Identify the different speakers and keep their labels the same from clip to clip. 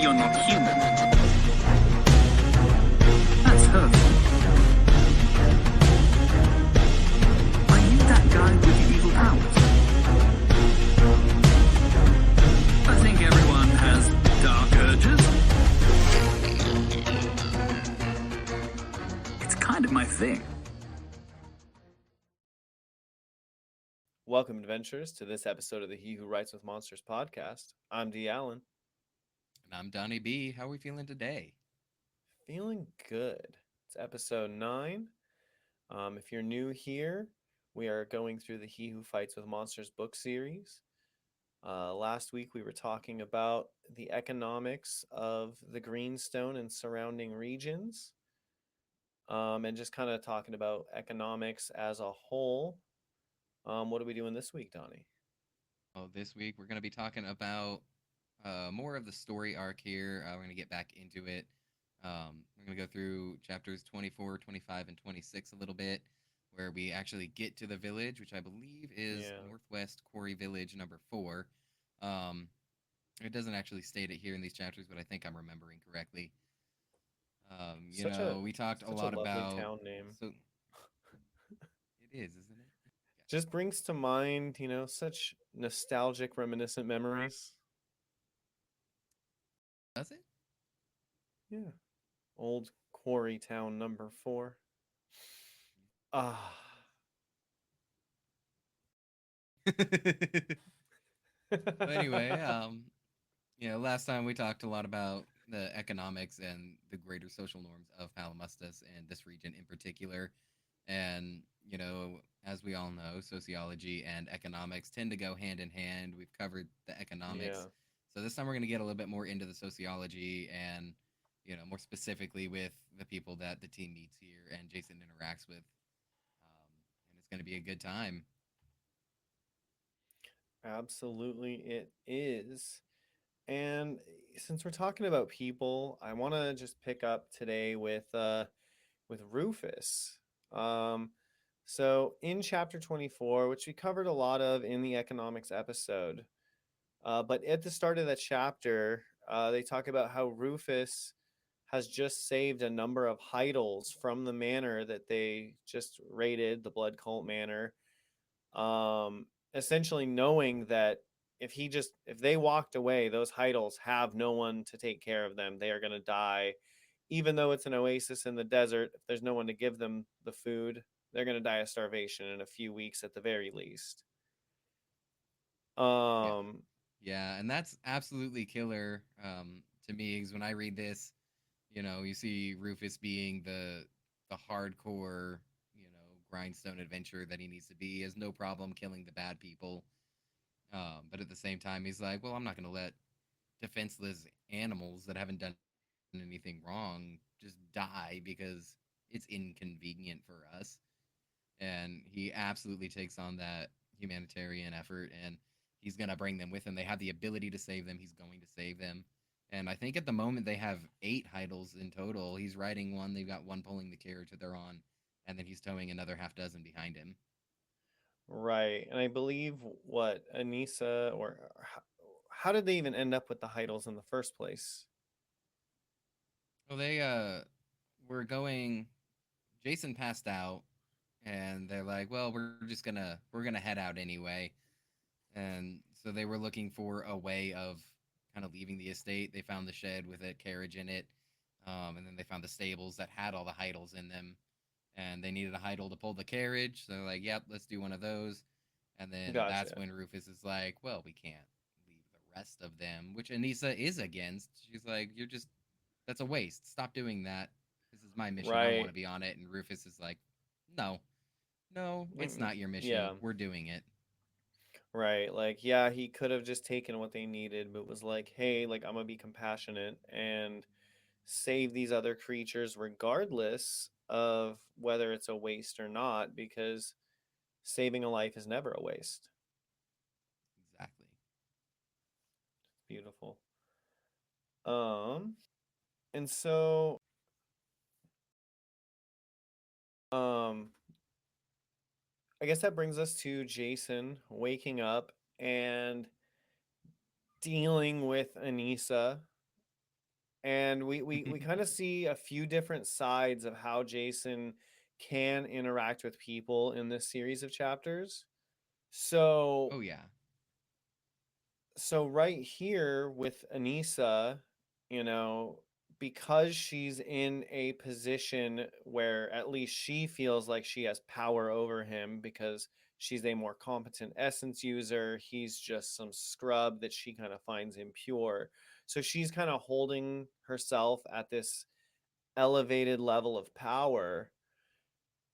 Speaker 1: You're not human. That's hurtful. Are you that guy with the evil powers? I think everyone has dark urges. It's kind of my thing.
Speaker 2: Welcome, adventurers, to this episode of the He Who Writes with Monsters podcast. I'm D. Allen.
Speaker 3: And I'm Donnie B. How are we feeling today?
Speaker 2: Feeling good. It's episode 9. If you're new here, we are going through the He Who Fights with Monsters book series. Last week, we were talking about the economics of the Greenstone and surrounding regions, and just kind of talking about economics as a whole. What are we doing this week, Donnie?
Speaker 3: Well, this week we're going to be talking about more of the story arc here. We're going to get back into it. We're going to go through chapters 24, 25, and 26 a little bit, where we actually get to the village, which I believe is Northwest Quarry Village number 4. It doesn't actually state it here in these chapters, but I think I'm remembering correctly. We talked a lot about
Speaker 2: town name.
Speaker 3: So it is, isn't it?
Speaker 2: Just brings to mind, such nostalgic, reminiscent memories.
Speaker 3: Does it?
Speaker 2: Yeah. Old Quarry Town number 4. Ah.
Speaker 3: Anyway, last time we talked a lot about the economics and the greater social norms of Palimustas and this region in particular. And, as we all know, sociology and economics tend to go hand in hand. We've covered the economics.
Speaker 2: Yeah.
Speaker 3: So this time we're going to get a little bit more into the sociology and, more specifically with the people that the team meets here and Jason interacts with. And it's going to be a good time.
Speaker 2: Absolutely, it is. And since we're talking about people, I want to just pick up today with Rufus. So in chapter 24, which we covered a lot of in the economics episode, but at the start of that chapter, they talk about how Rufus has just saved a number of Heidels from the manor that they just raided, the Blood Cult Manor. Essentially knowing that if they walked away, those Heidels have no one to take care of them. They are going to die. Even though it's an oasis in the desert, if there's no one to give them the food, they're going to die of starvation in a few weeks at the very least.
Speaker 3: Yeah, and that's absolutely killer to me, because when I read this, you see Rufus being the hardcore, grindstone adventurer that he needs to be. He has no problem killing the bad people. But at the same time, he's like, well, I'm not going to let defenseless animals that haven't done anything wrong just die because it's inconvenient for us. And he absolutely takes on that humanitarian effort, and he's going to bring them with him. They have the ability to save them. He's going to save them. And I think at the moment they have 8 Heidels in total. He's riding one. They've got one pulling the carriage that they're on, and then he's towing another half dozen behind him.
Speaker 2: Right. And I believe Anissa, or how did they even end up with the Heidels in the first place?
Speaker 3: Well, they were going. Jason passed out, and they're like, "Well, we're gonna head out anyway." And so they were looking for a way of kind of leaving the estate. They found the shed with a carriage in it, and then they found the stables that had all the Heidels in them, and they needed a Heidel to pull the carriage. So they're like, "Yep, let's do one of those." And then that's when Rufus is like, "Well, we can't leave the rest of them," which Anissa is against. She's like, that's a waste. Stop doing that. This is my mission. I want to be on it." And Rufus is like, no, it's not your mission.
Speaker 2: Yeah.
Speaker 3: We're doing it.
Speaker 2: Right. Like, yeah, he could have just taken what they needed, but was like, hey, like, I'm going to be compassionate and save these other creatures regardless of whether it's a waste or not, because saving a life is never a waste.
Speaker 3: Exactly.
Speaker 2: Beautiful. And so, I guess that brings us to Jason waking up and dealing with Anissa and we kind of see a few different sides of how Jason can interact with people in this series of chapters. So
Speaker 3: Oh yeah.
Speaker 2: so right here with Anissa, you know, because she's in a position where at least she feels like she has power over him because she's a more competent essence user, he's just some scrub that she kind of finds impure. So she's kind of holding herself at this elevated level of power.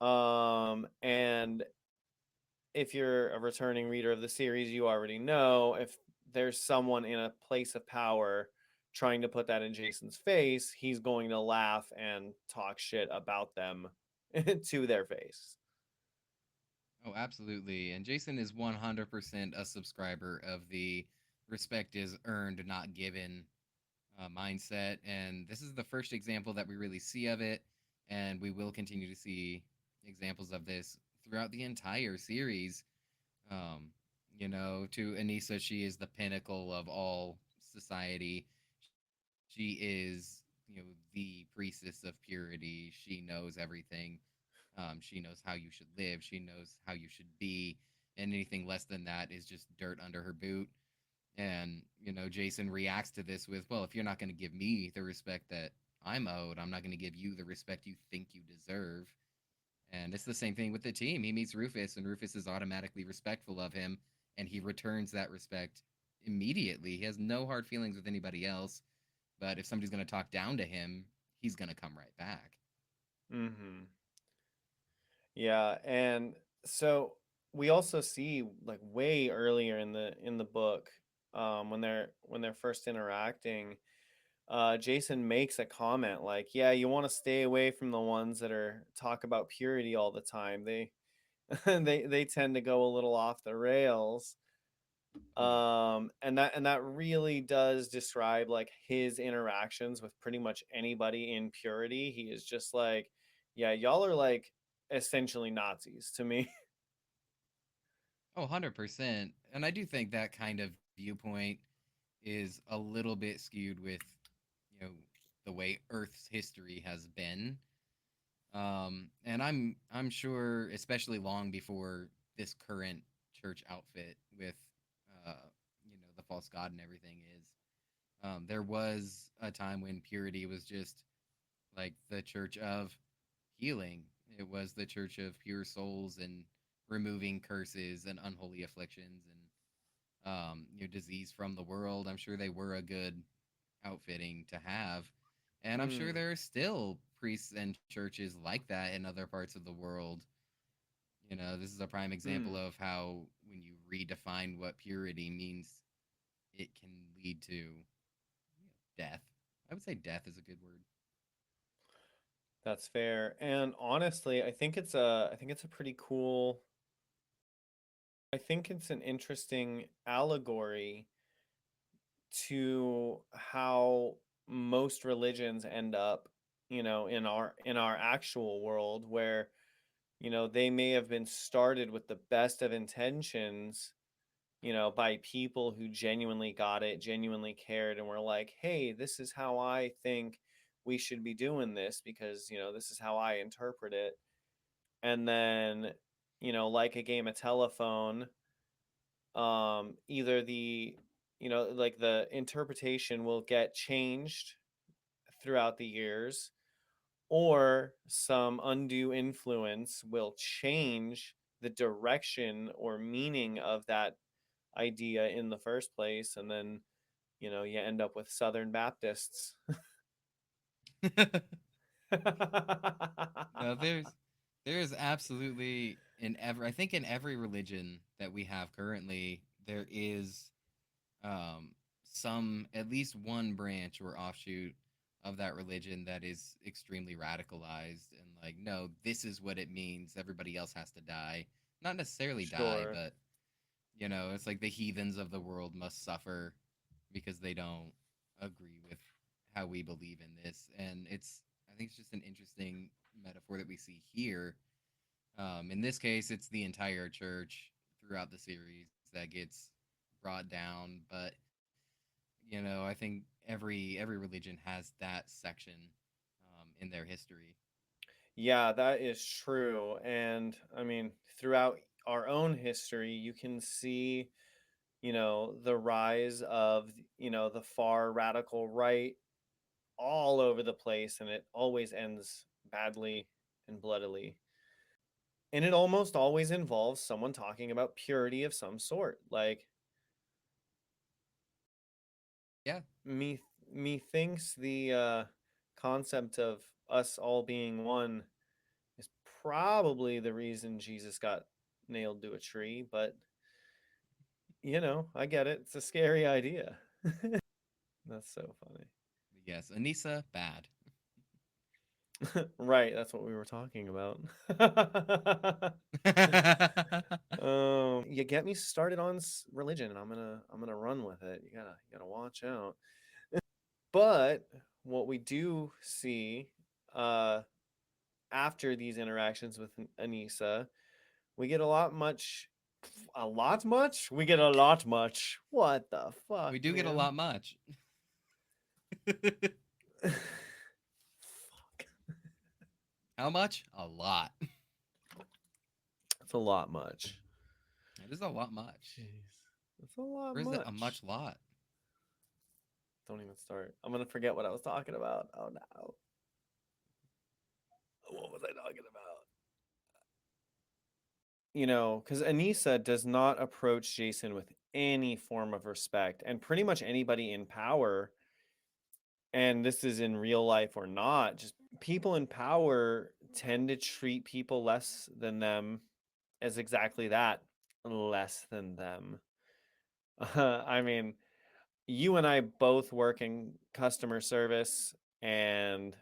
Speaker 2: And if you're a returning reader of the series, you already know if there's someone in a place of power trying to put that in Jason's face, he's going to laugh and talk shit about them to their face.
Speaker 3: Oh, absolutely. And Jason is 100% a subscriber of the respect is earned, not given mindset. And this is the first example that we really see of it. And we will continue to see examples of this throughout the entire series. Um, to Anissa, she is the pinnacle of all society. She is, the priestess of purity. She knows everything. She knows how you should live. She knows how you should be. And anything less than that is just dirt under her boot. And, Jason reacts to this with, well, if you're not going to give me the respect that I'm owed, I'm not going to give you the respect you think you deserve. And it's the same thing with the team. He meets Rufus, and Rufus is automatically respectful of him, and he returns that respect immediately. He has no hard feelings with anybody else, but if somebody's going to talk down to him, he's going to come right back.
Speaker 2: Mm-hmm. Yeah, and so we also see like way earlier in the book, when they're first interacting, Jason makes a comment like, "Yeah, you want to stay away from the ones that are talk about purity all the time. They they tend to go a little off the rails."
Speaker 3: Yeah.
Speaker 2: And that really does describe like his interactions with pretty much anybody in purity. He is just like, "Yeah, y'all are like essentially Nazis to me."
Speaker 3: Oh, 100%. And I do think that kind of viewpoint is a little bit skewed with, you know, the way Earth's history has been. And I'm sure, especially long before this current church outfit with, uh, the false god and everything is, there was a time when purity was just like the church of healing. It was the church of pure souls and removing curses and unholy afflictions and disease from the world. I'm sure they were a good outfitting to have. And I'm sure
Speaker 2: Hmm.
Speaker 3: there are still priests and churches like that in other parts of the world. This is a prime example
Speaker 2: Hmm.
Speaker 3: of how when you redefine what purity means, it can lead to death. I would say death is a good word.
Speaker 2: That's fair. And honestly, I think it's a pretty cool. I think it's an interesting allegory to how most religions end up, in our actual world where, they may have been started with the best of intentions, by people who genuinely got it, genuinely cared, and were like, "Hey, this is how I think we should be doing this because, this is how I interpret it." And then, like a game of telephone, either like the interpretation will get changed throughout the years, or some undue influence will change the direction or meaning of that idea in the first place, and then you end up with Southern Baptists.
Speaker 3: No, there is absolutely in every I think in every religion that we have currently there is um some at least one branch or offshoot of that religion that is extremely radicalized and like no, this is what it means, everybody else has to die. Not necessarily die,
Speaker 2: Sure.
Speaker 3: but it's like the heathens of the world must suffer because they don't agree with how we believe in this. And I think it's just an interesting metaphor that we see here. In this case, it's the entire church throughout the series that gets brought down. But, I think every religion has that section in their history.
Speaker 2: Yeah, that is true. And I mean, throughout our own history, you can see, the rise of, the far radical right all over the place, and it always ends badly and bloodily. And it almost always involves someone talking about purity of some sort. Like
Speaker 3: Yeah,
Speaker 2: me methinks the concept of us all being one is probably the reason Jesus got nailed to a tree, but I get it. It's a scary idea. That's so
Speaker 3: yes, Anissa bad.
Speaker 2: funny. Right, that's what we were talking about. You get me started on religion, and I'm gonna run with it. You gotta watch out. But what we do see, uh, after these interactions with Anissa, we get a lot much. We get a lot much. What the fuck,
Speaker 3: We do get a
Speaker 2: man?
Speaker 3: lot much. How much? A lot.
Speaker 2: That's a lot much.
Speaker 3: It is a lot much.
Speaker 2: Jeez, that's a lot
Speaker 3: Or is it a
Speaker 2: much.
Speaker 3: much lot?
Speaker 2: Don't even start. I'm gonna forget what I was talking about. Oh no, what was I talking about? Because Anissa does not approach Jason with any form of respect, and pretty much anybody in power, and this is in real life or not, just people in power tend to treat people less than them as exactly that, less than them. I mean, you and I both work in customer service, and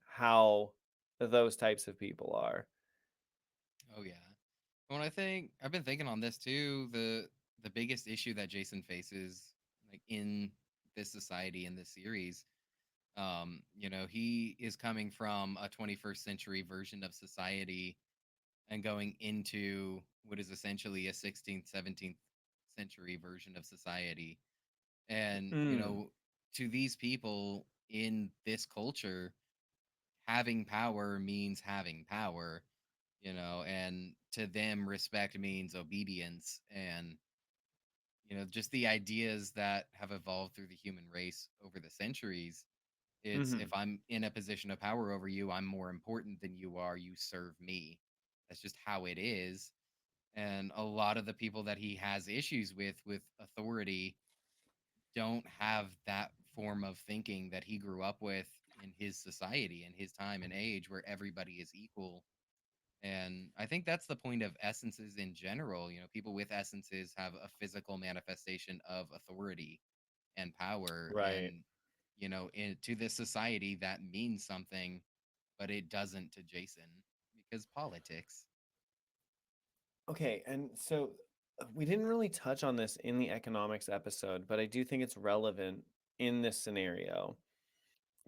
Speaker 2: how those types of people are.
Speaker 3: Oh yeah. When I think I've been thinking on this too, the biggest issue that Jason faces like in this society in this series, he is coming from a 21st century version of society and going into what is essentially a 16th, 17th century version of society. And,
Speaker 2: Mm.
Speaker 3: to these people in this culture, having power means having power, and to them, respect means obedience. And, just the ideas that have evolved through the human race over the centuries. It's
Speaker 2: Hmm.
Speaker 3: if I'm in a position of power over you, I'm more important than you are. You serve me. That's just how it is. And a lot of the people that he has issues with authority don't have that form of thinking that he grew up with in his society and his time and age where everybody is equal. And I think that's the point of essences in general. People with essences have a physical manifestation of authority and power.
Speaker 2: Right.
Speaker 3: And, to this society, that means something, but it doesn't to Jason because politics.
Speaker 2: Okay, and so we didn't really touch on this in the economics episode, but I do think it's relevant in this scenario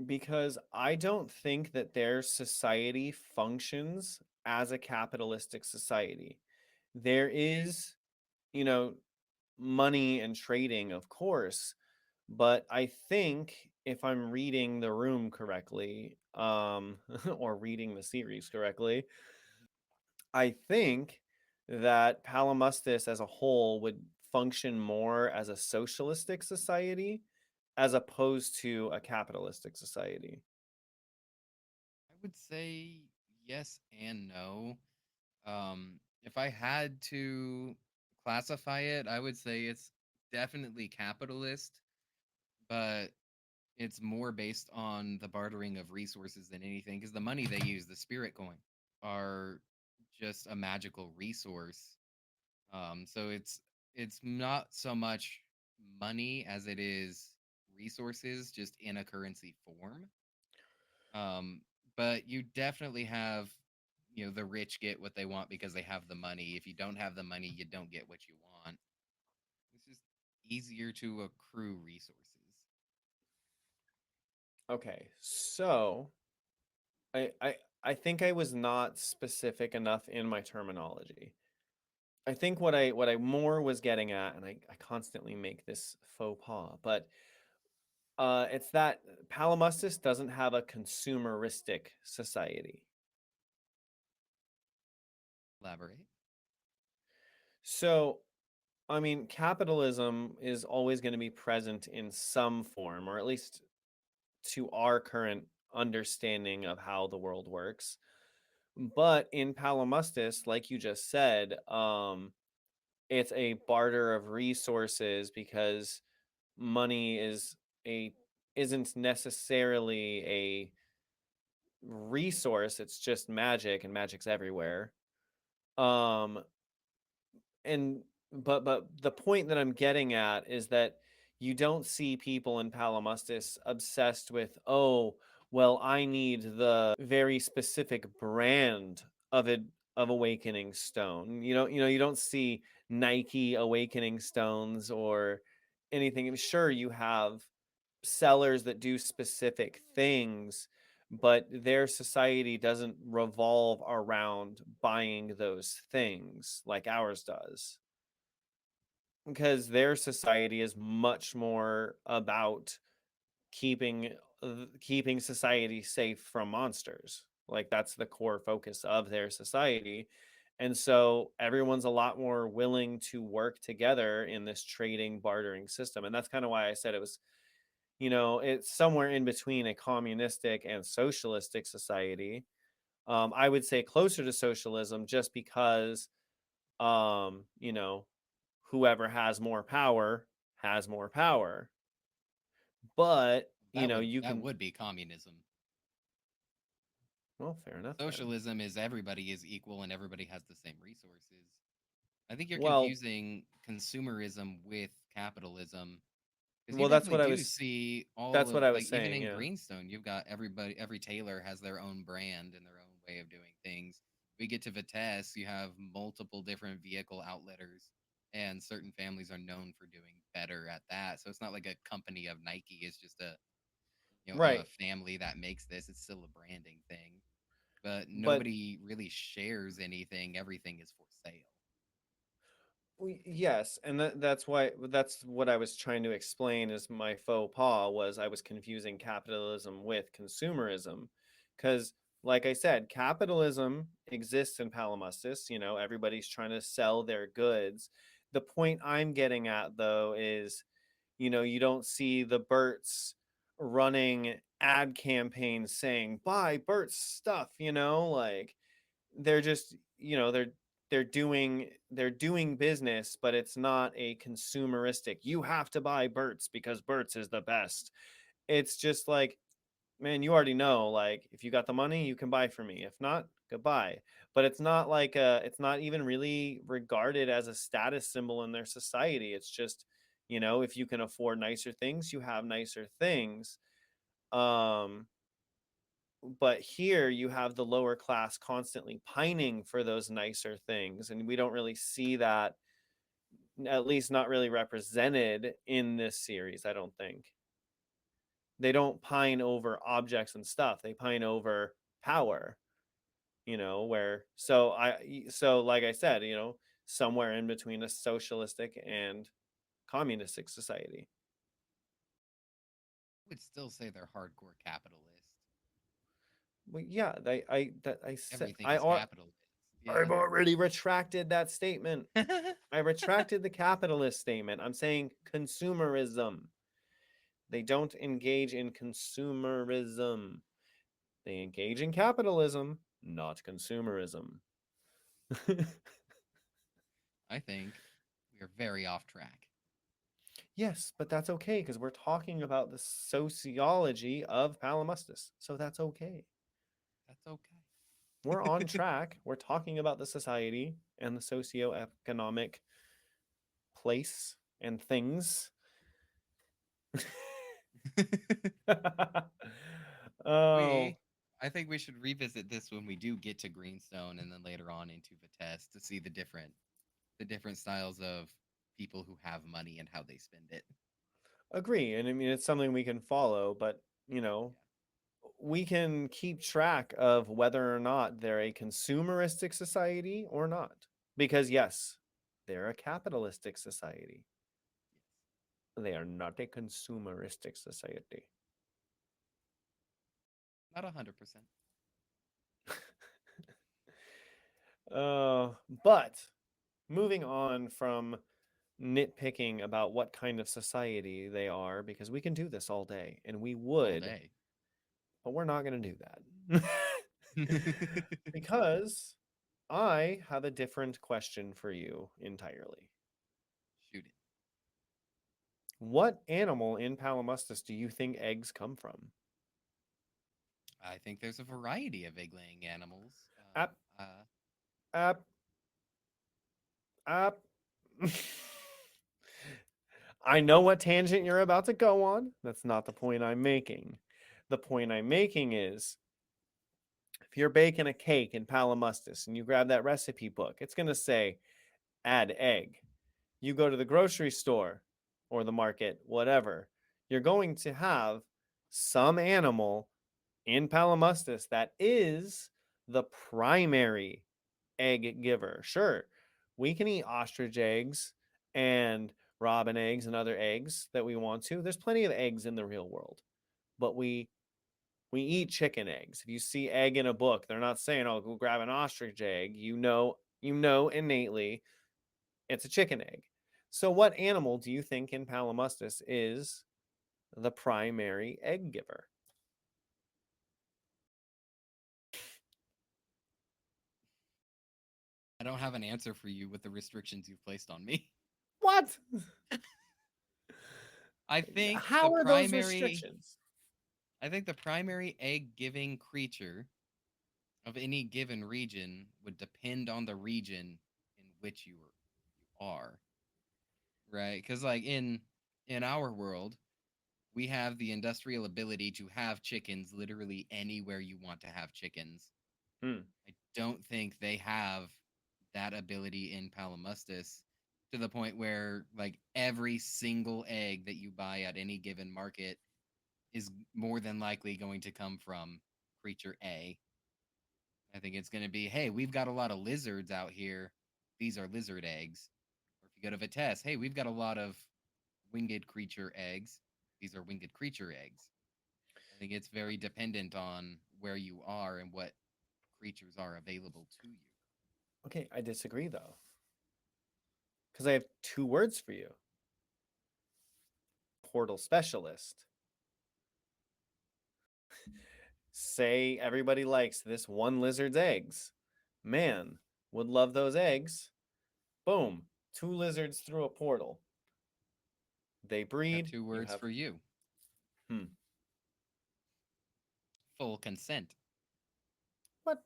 Speaker 2: because I don't think that their society functions as a capitalistic society. There is, you know, money and trading, of course, but I think if I'm reading the room correctly, or reading the series correctly, I think that Palimustis as a whole would function more as a socialistic society as opposed to a capitalistic society.
Speaker 3: I would say yes and no. If I had to classify it, I would say it's definitely capitalist, but it's more based on the bartering of resources than anything because the money they use, the spirit coin, are just a magical resource. So it's not so much money as it is resources just in a currency form. Um, but you definitely have, the rich get what they want because they have the money. If you don't have the money, you don't get what you want. It's just easier to accrue resources.
Speaker 2: Okay, so I I I think I was not specific enough in my terminology. I think what I more was getting at, and I constantly make this faux pas, but it's that Palimustis doesn't have a consumeristic society.
Speaker 3: Elaborate.
Speaker 2: So, I mean, capitalism is always going to be present in some form, or at least to our current understanding of how the world works. But in Palimustis, like you just said, it's a barter of resources because money a isn't necessarily a resource, it's just magic, and magic's everywhere. Um and but the point that I'm getting at is that you don't see people in Palimustis obsessed with, oh, well, I need the very specific brand of it of awakening stone. You don't see Nike awakening stones or anything. Sure, you have sellers that do specific things, but their society doesn't revolve around buying those things like ours does, because their society is much more about keeping keeping society safe from monsters. Like that's the core focus of their society. And so everyone's a lot more willing to work together in this trading bartering system. And that's kind of why I said it's somewhere in between a communistic and socialistic society. I would say closer to socialism just because, um, you know, whoever has more power. But, you
Speaker 3: That
Speaker 2: can,
Speaker 3: would be communism.
Speaker 2: well, fair enough then.
Speaker 3: Socialism is everybody is equal and everybody has the same resources. I think you're
Speaker 2: Well,
Speaker 3: confusing consumerism with capitalism because you
Speaker 2: well,
Speaker 3: definitely do see all
Speaker 2: that's what
Speaker 3: of
Speaker 2: I was
Speaker 3: like even
Speaker 2: saying.
Speaker 3: in
Speaker 2: Yeah.
Speaker 3: Greenstone, you've got every tailor has their own brand and their own way of doing things. We get to Vitesse, you have multiple different vehicle outletters, and certain families are known for doing better at that. So it's not like a company of Nike is just a
Speaker 2: Right.
Speaker 3: family that makes this. It's still a branding thing, but
Speaker 2: But
Speaker 3: nobody really shares anything. Everything is for sale.
Speaker 2: Yes, and that's what I was trying to explain as my faux pas was I was confusing capitalism with consumerism, because like I said, capitalism exists in Palimustis. Everybody's trying to sell their goods. The point I'm getting at though is, you don't see the Burts running ad campaigns saying buy Burt's stuff. Like they're just they're doing business, but it's not a consumeristic, you have to buy Burt's because Burt's is the best. It's just like, man, you already know, like, if you got the money you can buy from me, if not, goodbye. But it's not even really regarded as a status symbol in their society. It's just, if you can afford nicer things, you have nicer things. um but here you have the lower class constantly pining for those nicer things, and we don't really see that, at least not really represented in this series. I don't think they don't pine over objects and stuff, they pine over power. Where so like I said, somewhere in between a socialistic and communistic society.
Speaker 3: I would still say they're hardcore capitalist.
Speaker 2: Well, yeah, I said
Speaker 3: Everything is capitalist.
Speaker 2: I've
Speaker 3: Yeah.
Speaker 2: already retracted that statement. I retracted the capitalist statement. I'm saying consumerism. They don't engage in consumerism. They engage in capitalism, not consumerism.
Speaker 3: I think we are very off track.
Speaker 2: Yes, but that's okay because we're talking about the sociology of Palimustis. So that's okay.
Speaker 3: That's okay.
Speaker 2: We're on track. We're talking about the society and the socioeconomic place and things. Oh,
Speaker 3: we I think we should revisit this when we do get to Greenstone and then later on into Vitesse to see the different styles of people who have money and how they spend it.
Speaker 2: agree. And I mean, it's something we can follow, but, you know,
Speaker 3: Yeah.
Speaker 2: we can keep track of whether or not they're a consumeristic society or not. Because, yes, They're a capitalistic society. They are not a consumeristic society.
Speaker 3: Not 100%.
Speaker 2: But moving on from nitpicking about what kind of society they are, because we can do this all day, and we
Speaker 3: All
Speaker 2: would,
Speaker 3: day.
Speaker 2: but we're not going to do that. Because I have a different question for you entirely.
Speaker 3: Shoot it.
Speaker 2: What animal in Palimustus do you think eggs come from?
Speaker 3: I think there's a variety of egg-laying animals.
Speaker 2: App, app, app. I know what tangent you're about to go on. That's not the point I'm making. The point I'm making is if you're baking a cake in Palimustus and you grab that recipe book, it's going to say add egg. You go to the grocery store or the market, whatever, you're going to have some animal in Palimustus that is the primary egg giver. Sure, we can eat ostrich eggs and robin eggs and other eggs that we want to. There's plenty of eggs in the real world, but we eat chicken eggs. If you see egg in a book, they're not saying, "Oh, go grab an ostrich egg." You know innately it's a chicken egg. So what animal do you think in Palimustus is the primary egg giver?
Speaker 3: I don't have an answer for you with the restrictions you've placed on me.
Speaker 2: What?
Speaker 3: I think the
Speaker 2: How are those
Speaker 3: primary
Speaker 2: restrictions?
Speaker 3: I think the primary egg-giving creature of any given region would depend on the region in which you are, right? Because like in our world, we have the industrial ability to have chickens literally anywhere you want to have chickens.
Speaker 2: Hmm.
Speaker 3: I don't think they have that ability in Palimustus to the point where like every single egg that you buy at any given market is more than likely going to come from creature A. I think it's going to be, hey, we've got a lot of lizards out here. These are lizard eggs. Or if you go to Vitesse, hey, we've got a lot of winged creature eggs. These are winged creature eggs. I think it's very dependent on where you are and what creatures are available to you.
Speaker 2: Okay, I disagree though. Because I have two words for you. Portal specialist. Say everybody likes this one lizard's eggs. Man, would love those eggs. Boom, two lizards through a portal. They
Speaker 3: I have
Speaker 2: breed.
Speaker 3: two
Speaker 2: You
Speaker 3: words
Speaker 2: have
Speaker 3: for you:
Speaker 2: hmm.
Speaker 3: full consent.
Speaker 2: What?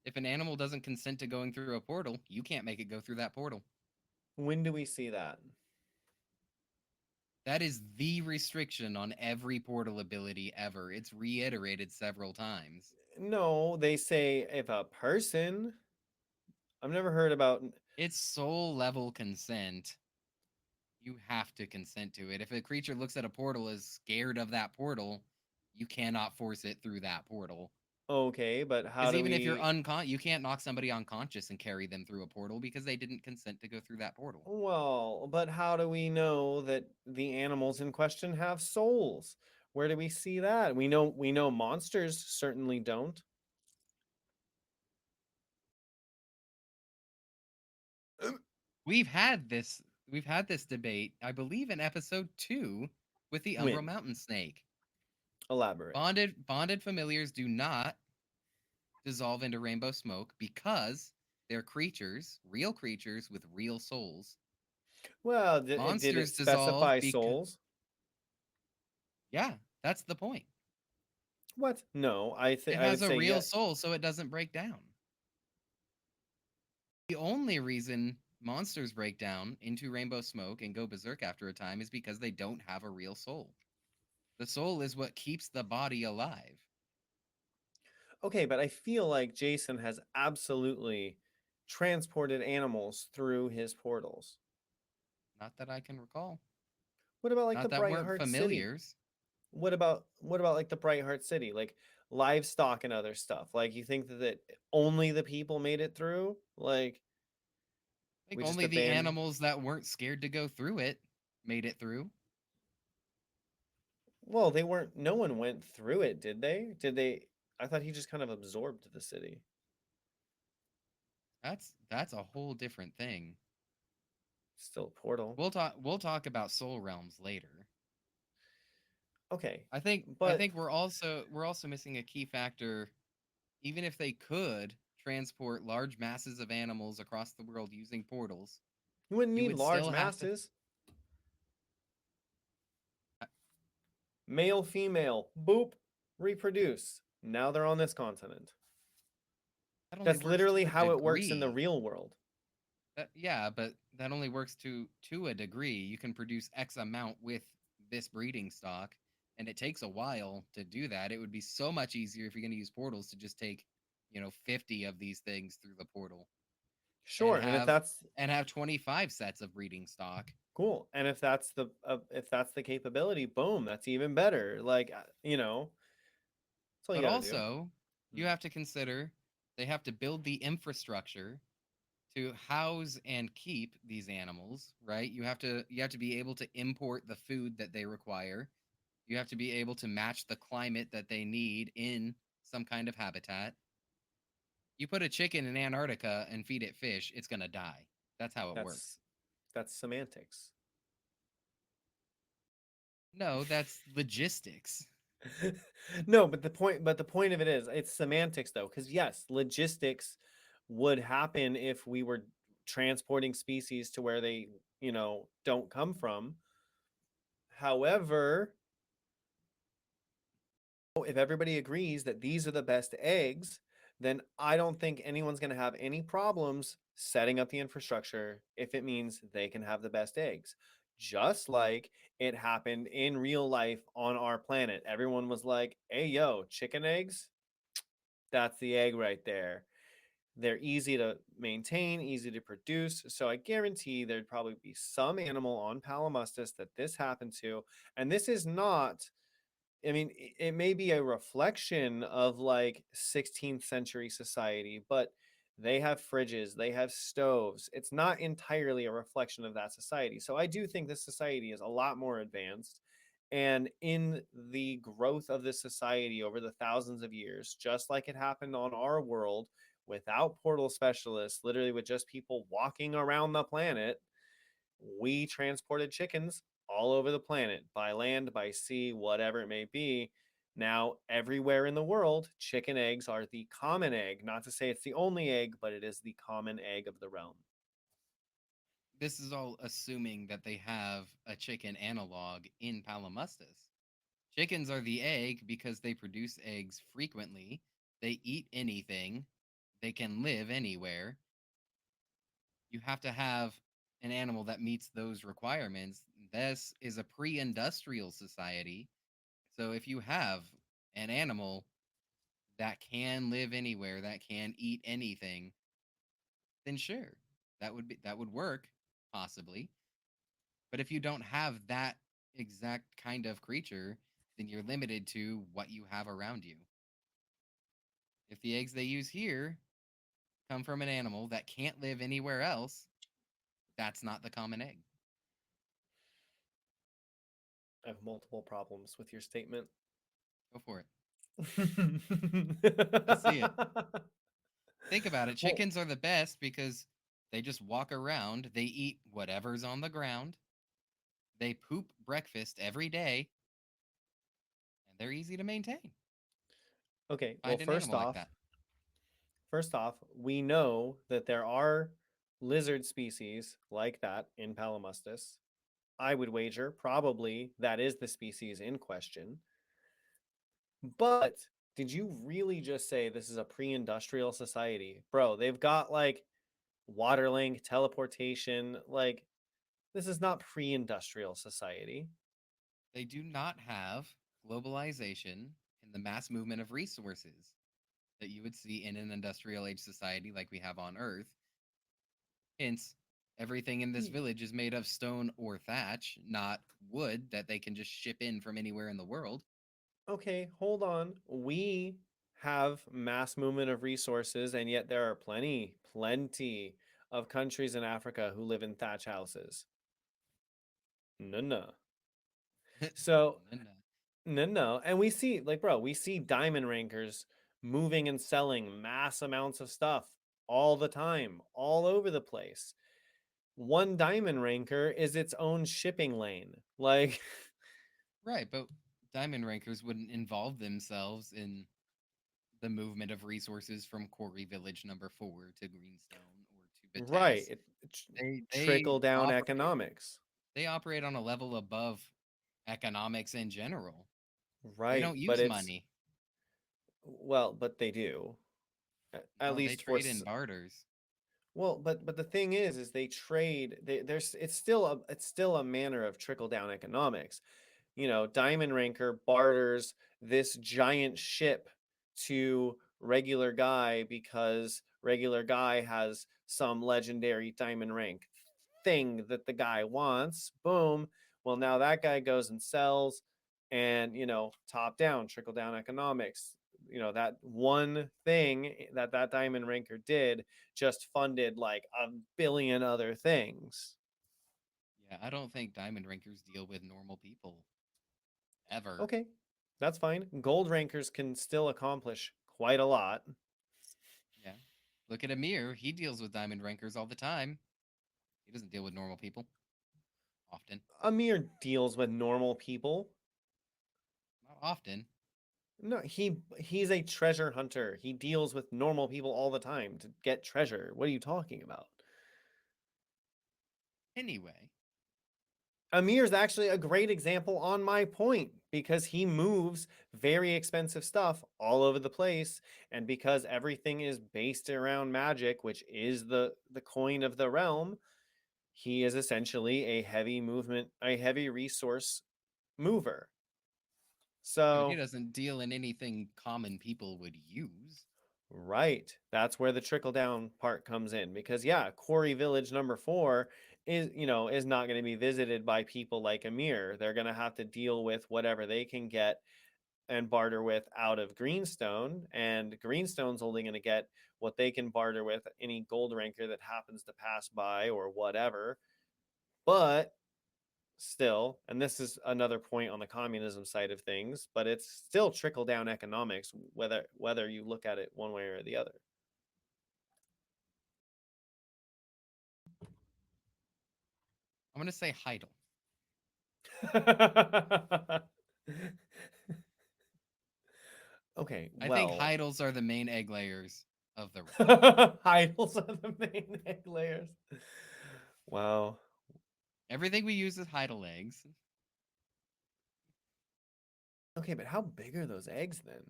Speaker 3: If an animal doesn't consent to going through a portal, you can't make it go through that portal.
Speaker 2: When do we see that?
Speaker 3: That is the restriction on every portal ability ever. It's reiterated several times.
Speaker 2: No, they say if a person. I've never heard about.
Speaker 3: It's soul level consent. You have to consent to it. If a creature looks at a portal as scared of that portal, you cannot force it through that portal.
Speaker 2: Okay, but how
Speaker 3: Because
Speaker 2: do
Speaker 3: even if you're
Speaker 2: we?
Speaker 3: you can't knock somebody unconscious and carry them through a portal because they didn't consent to go through that portal.
Speaker 2: Well, but how do we know that the animals in question have souls? Where do we see that? We know monsters certainly don't.
Speaker 3: We've had this debate, I believe, in episode 2 with the Umbral
Speaker 2: When?
Speaker 3: Mountain Snake.
Speaker 2: Elaborate.
Speaker 3: Bonded familiars do not dissolve into rainbow smoke because they're creatures, real creatures with real souls.
Speaker 2: Well, did it
Speaker 3: Monsters dissolve
Speaker 2: specify
Speaker 3: because
Speaker 2: souls?
Speaker 3: yeah, that's the point.
Speaker 2: What? No, I think
Speaker 3: It
Speaker 2: I would
Speaker 3: has a
Speaker 2: say
Speaker 3: real
Speaker 2: yeah.
Speaker 3: soul so it doesn't break down. The only reason monsters break down into rainbow smoke and go berserk after a time is because they don't have a real soul. The soul is what keeps the body alive.
Speaker 2: Okay, but I feel like Jason has absolutely transported animals through his portals.
Speaker 3: Not that I can recall.
Speaker 2: What about like the
Speaker 3: Not that
Speaker 2: Bright
Speaker 3: weren't
Speaker 2: Heart City?
Speaker 3: familiars.
Speaker 2: What about like the Bright Heart City, like livestock and other stuff? Like you think that only the people made it through? Like
Speaker 3: I think
Speaker 2: We just
Speaker 3: only the
Speaker 2: abandoned.
Speaker 3: animals that weren't scared to go through it made it through.
Speaker 2: Well, they weren't. No one went through it, did they? Did they? I thought he just kind of absorbed the city.
Speaker 3: That's a whole different thing.
Speaker 2: Still a portal.
Speaker 3: We'll talk about soul realms later.
Speaker 2: Okay,
Speaker 3: I think we're also missing a key factor. Even if they could transport large masses of animals across the world using portals,
Speaker 2: you wouldn't
Speaker 3: you
Speaker 2: need
Speaker 3: would
Speaker 2: large
Speaker 3: still have to.
Speaker 2: masses. Male, female, boop, reproduce. Now they're on this continent.
Speaker 3: That only
Speaker 2: That's
Speaker 3: works
Speaker 2: literally
Speaker 3: to a
Speaker 2: how it works in the
Speaker 3: degree.
Speaker 2: real world.
Speaker 3: Yeah, but that only works to a degree. You can produce X amount with this breeding stock, and it takes a while to do that. It would be so much easier if you're going to use portals to just take, 50 of these things through the portal and
Speaker 2: Sure, and
Speaker 3: have 25 sets of breeding stock.
Speaker 2: cool, and if that's the capability, boom, that's even better. Like that's all you
Speaker 3: But
Speaker 2: got to do.
Speaker 3: also, you
Speaker 2: Hmm.
Speaker 3: have to consider they have to build the infrastructure to house and keep these animals, right? You have to be able to import the food that they require. You have to be able to match the climate that they need in some kind of habitat. You put a chicken in Antarctica and feed it fish, it's going to die. That's how it works.
Speaker 2: That's that's semantics.
Speaker 3: No, that's logistics.
Speaker 2: No, but the point of it is it's semantics though, because yes, logistics would happen if we were transporting species to where they, don't come from. However, if everybody agrees that these are the best eggs, then I don't think anyone's going to have any problems setting up the infrastructure if it means they can have the best eggs. Just like it happened in real life on our planet. Everyone was like, hey, yo, chicken eggs, that's the egg right there. They're easy to maintain, easy to produce. So I guarantee there'd probably be some animal on Palamustus that this happened to. And this is not, I mean, it may be a reflection of like 16th century society, but they have fridges, they have stoves. It's not entirely a reflection of that society. So I do think this society is a lot more advanced. And in the growth of this society over the thousands of years, just like it happened on our world without portal specialists, literally with just people walking around the planet, we transported chickens all over the planet by land, by sea, whatever it may be. Now, everywhere in the world, chicken eggs are the common egg. Not to say it's the only egg, but it is the common egg of the realm.
Speaker 3: This is all assuming that they have a chicken analog in Palamustus. Chickens are the egg because they produce eggs frequently. They eat anything. They can live anywhere. You have to have an animal that meets those requirements. This is a pre industrial society. So if you have an animal that can live anywhere, that can eat anything, then sure, that would work, possibly. But if you don't have that exact kind of creature, then you're limited to what you have around you. If the eggs they use here come from an animal that can't live anywhere else, that's not the common egg.
Speaker 2: I have multiple problems with your statement.
Speaker 3: Go for it. Let's see it. Think about it.
Speaker 2: Well,
Speaker 3: Chickens are the best because they just walk around, they eat whatever's on the ground, they poop breakfast every day, and they're easy to maintain.
Speaker 2: okay. Well,
Speaker 3: Find an animal like that.
Speaker 2: first off, we know that there are lizard species like that in Palamustus. I would wager probably that is the species in question. But did you really just say this is a pre-industrial society? Bro, they've got like water link, teleportation, like this is not pre-industrial society.
Speaker 3: They do not have globalization and the mass movement of resources that you would see in an industrial age society like we have on Earth. Hence, everything in this
Speaker 2: Ye-
Speaker 3: village is made of stone or thatch, not wood that they can just ship in from anywhere in the world.
Speaker 2: Okay, hold on. We have mass movement of resources, and yet there are plenty of countries in Africa who live in thatch houses. No, no. So
Speaker 3: No, no.
Speaker 2: no, no. And we see, like, bro, we see diamond rankers moving and selling mass amounts of stuff all the time, all over the place. One diamond ranker is its own shipping lane. Like,
Speaker 3: Right, but diamond rankers wouldn't involve themselves in the movement of resources from Quarry Village number 4 to Greenstone or to
Speaker 2: right.
Speaker 3: Bates. They
Speaker 2: Trickle down
Speaker 3: operate
Speaker 2: economics.
Speaker 3: they operate on a level above economics in general. They
Speaker 2: Right.
Speaker 3: don't
Speaker 2: But
Speaker 3: use
Speaker 2: it's,
Speaker 3: money.
Speaker 2: well, but they do. At
Speaker 3: No, they
Speaker 2: least for,
Speaker 3: trade in barters.
Speaker 2: well, but the thing is they trade. There's it's still a manner of trickle down economics. Diamond Ranker barters this giant ship to regular guy because regular guy has some legendary diamond rank thing that the guy wants. Boom. Well, now that guy goes and sells, and top down, trickle down economics. That one thing that diamond ranker did just funded like a billion other things.
Speaker 3: Yeah, I don't think diamond rankers deal with normal people ever.
Speaker 2: Okay, that's fine. Gold rankers can still accomplish quite a lot.
Speaker 3: Yeah. Look at Amir. He deals with diamond rankers all the time. He doesn't deal with normal people often.
Speaker 2: Amir deals with normal people.
Speaker 3: Not often.
Speaker 2: No, he's a treasure hunter. He deals with normal people all the time to get treasure. What are you talking about?
Speaker 3: Anyway,
Speaker 2: Amir's actually a great example on my point because he moves very expensive stuff all over the place, and because everything is based around magic, which is the coin of the realm, he is essentially a heavy resource mover.
Speaker 3: yeah, but he
Speaker 2: So,
Speaker 3: doesn't deal in anything common people would use.
Speaker 2: right, that's where the trickle down part comes in because yeah, Quarry Village number 4 is not going to be visited by people like Amir. They're going to have to deal with whatever they can get and barter with out of Greenstone, and Greenstone's only going to get what they can barter with any gold ranker that happens to pass by or whatever. But still, and this is another point on the communism side of things, but it's still trickle down economics whether you look at it one way or the other.
Speaker 3: I'm gonna say Heidel.
Speaker 2: Okay,
Speaker 3: I think
Speaker 2: well,
Speaker 3: Heidels are the main egg layers of the realm.
Speaker 2: Heidels are the main egg layers. Wow.
Speaker 3: Everything we use is Heidel eggs.
Speaker 2: Okay, but how big are those eggs then?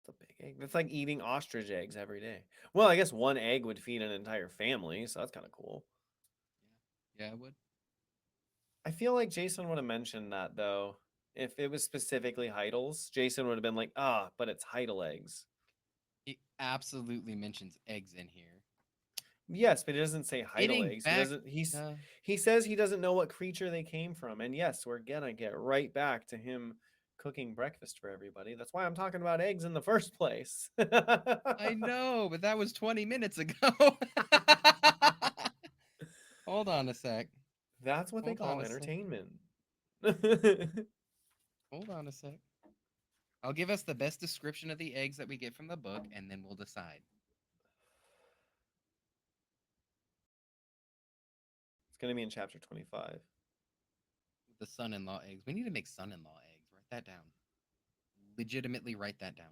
Speaker 2: It's a big egg. That's like eating ostrich eggs every day. Well, I guess one egg would feed an entire family, so that's kind of cool.
Speaker 3: Yeah, I would.
Speaker 2: I feel like Jason would have mentioned that though. If it was specifically Heidel's, Jason would have been like, but it's Heidel eggs.
Speaker 3: He absolutely mentions eggs in here.
Speaker 2: Yes, but he doesn't say Heidel
Speaker 3: Getting
Speaker 2: eggs. He
Speaker 3: back,
Speaker 2: doesn't
Speaker 3: uh,
Speaker 2: he says he doesn't know what creature they came from. And yes, we're gonna get right back to him cooking breakfast for everybody. That's why I'm talking about eggs in the first place.
Speaker 3: I know, but that was 20 minutes ago. Hold on a sec.
Speaker 2: That's what they
Speaker 3: Hold
Speaker 2: call
Speaker 3: on a sec.
Speaker 2: entertainment.
Speaker 3: Hold on a sec. I'll give us the best description of the eggs that we get from the book, and then we'll decide.
Speaker 2: It's going to be in chapter 25.
Speaker 3: The son-in-law eggs. We need to make son-in-law eggs. Write that down. Legitimately write that down.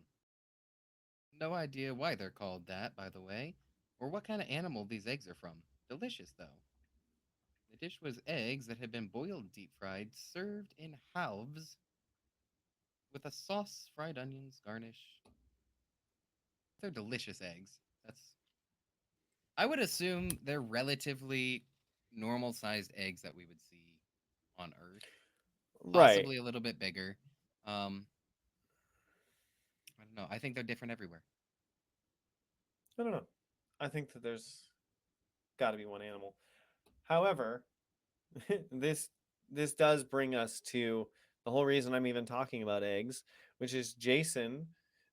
Speaker 3: No idea why they're called that, by the way, or what kind of animal these eggs are from. Delicious, though. The dish was eggs that had been boiled deep fried, served in halves, with a sauce, fried onions, garnish. They're delicious eggs. That's. I would assume they're relatively normal sized eggs that we would see on Earth.
Speaker 2: Right.
Speaker 3: Possibly a little bit bigger. I don't know. I think they're different everywhere.
Speaker 2: I don't know. I think that there's got to be one animal. However, this this does bring us to the whole reason I'm even talking about eggs, which is Jason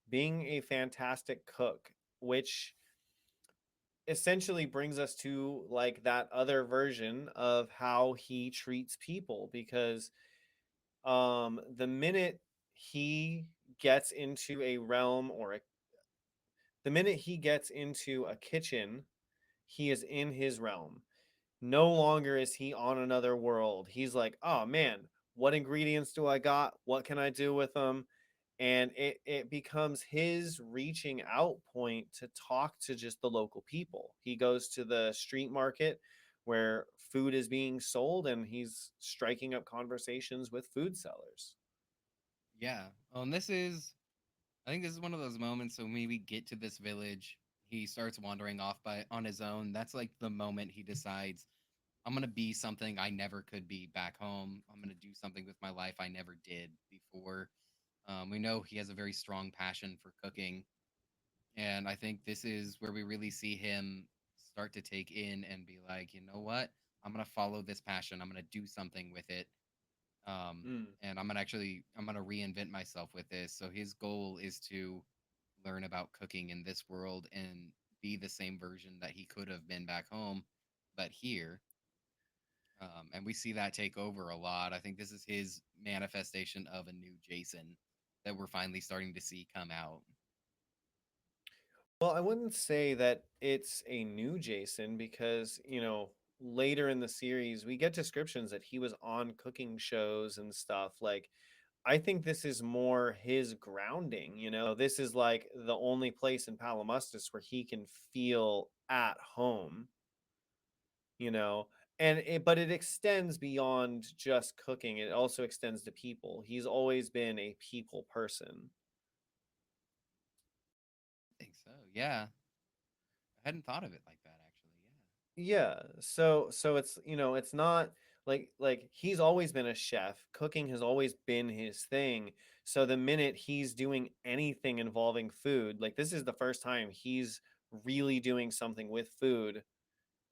Speaker 2: being a fantastic cook, which essentially brings us to like that other version of how he treats people, because the minute he gets into a realm or the minute he gets into a kitchen, he is in his realm. No longer is he on another world. He's like, oh man, what ingredients do I got? What can I do with them? And it becomes his reaching out point to talk to just the local people. He goes to the street market where food is being sold, and he's striking up conversations with food sellers.
Speaker 3: Yeah. And this is, I think this is one of those moments when we get to this village, he starts wandering off by on his own. That's like the moment he decides, I'm gonna be something I never could be back home. I'm gonna do something with my life I never did before. We know he has a very strong passion for cooking, and I think this is where we really see him start to take in and be like, you know what? I'm gonna follow this passion. I'm gonna do something with it.
Speaker 2: Mm.
Speaker 3: And I'm gonna reinvent myself with this. So his goal is to learn about cooking in this world and be the same version that he could have been back home, but here. And we see that take over a lot. I think this is his manifestation of a new Jason that we're finally starting to see come out.
Speaker 2: Well, I wouldn't say that it's a new Jason, because, later in the series, we get descriptions that he was on cooking shows and stuff. Like, I think this is more his grounding. This is like the only place in Palamustis where he can feel at home, you know. But it extends beyond just cooking. It also extends to people. He's always been a people person.
Speaker 3: I think so. Yeah. I hadn't thought of it like that actually.
Speaker 2: Yeah. So it's not like he's always been a chef. Cooking has always been his thing. So the minute he's doing anything involving food, like this is the first time he's really doing something with food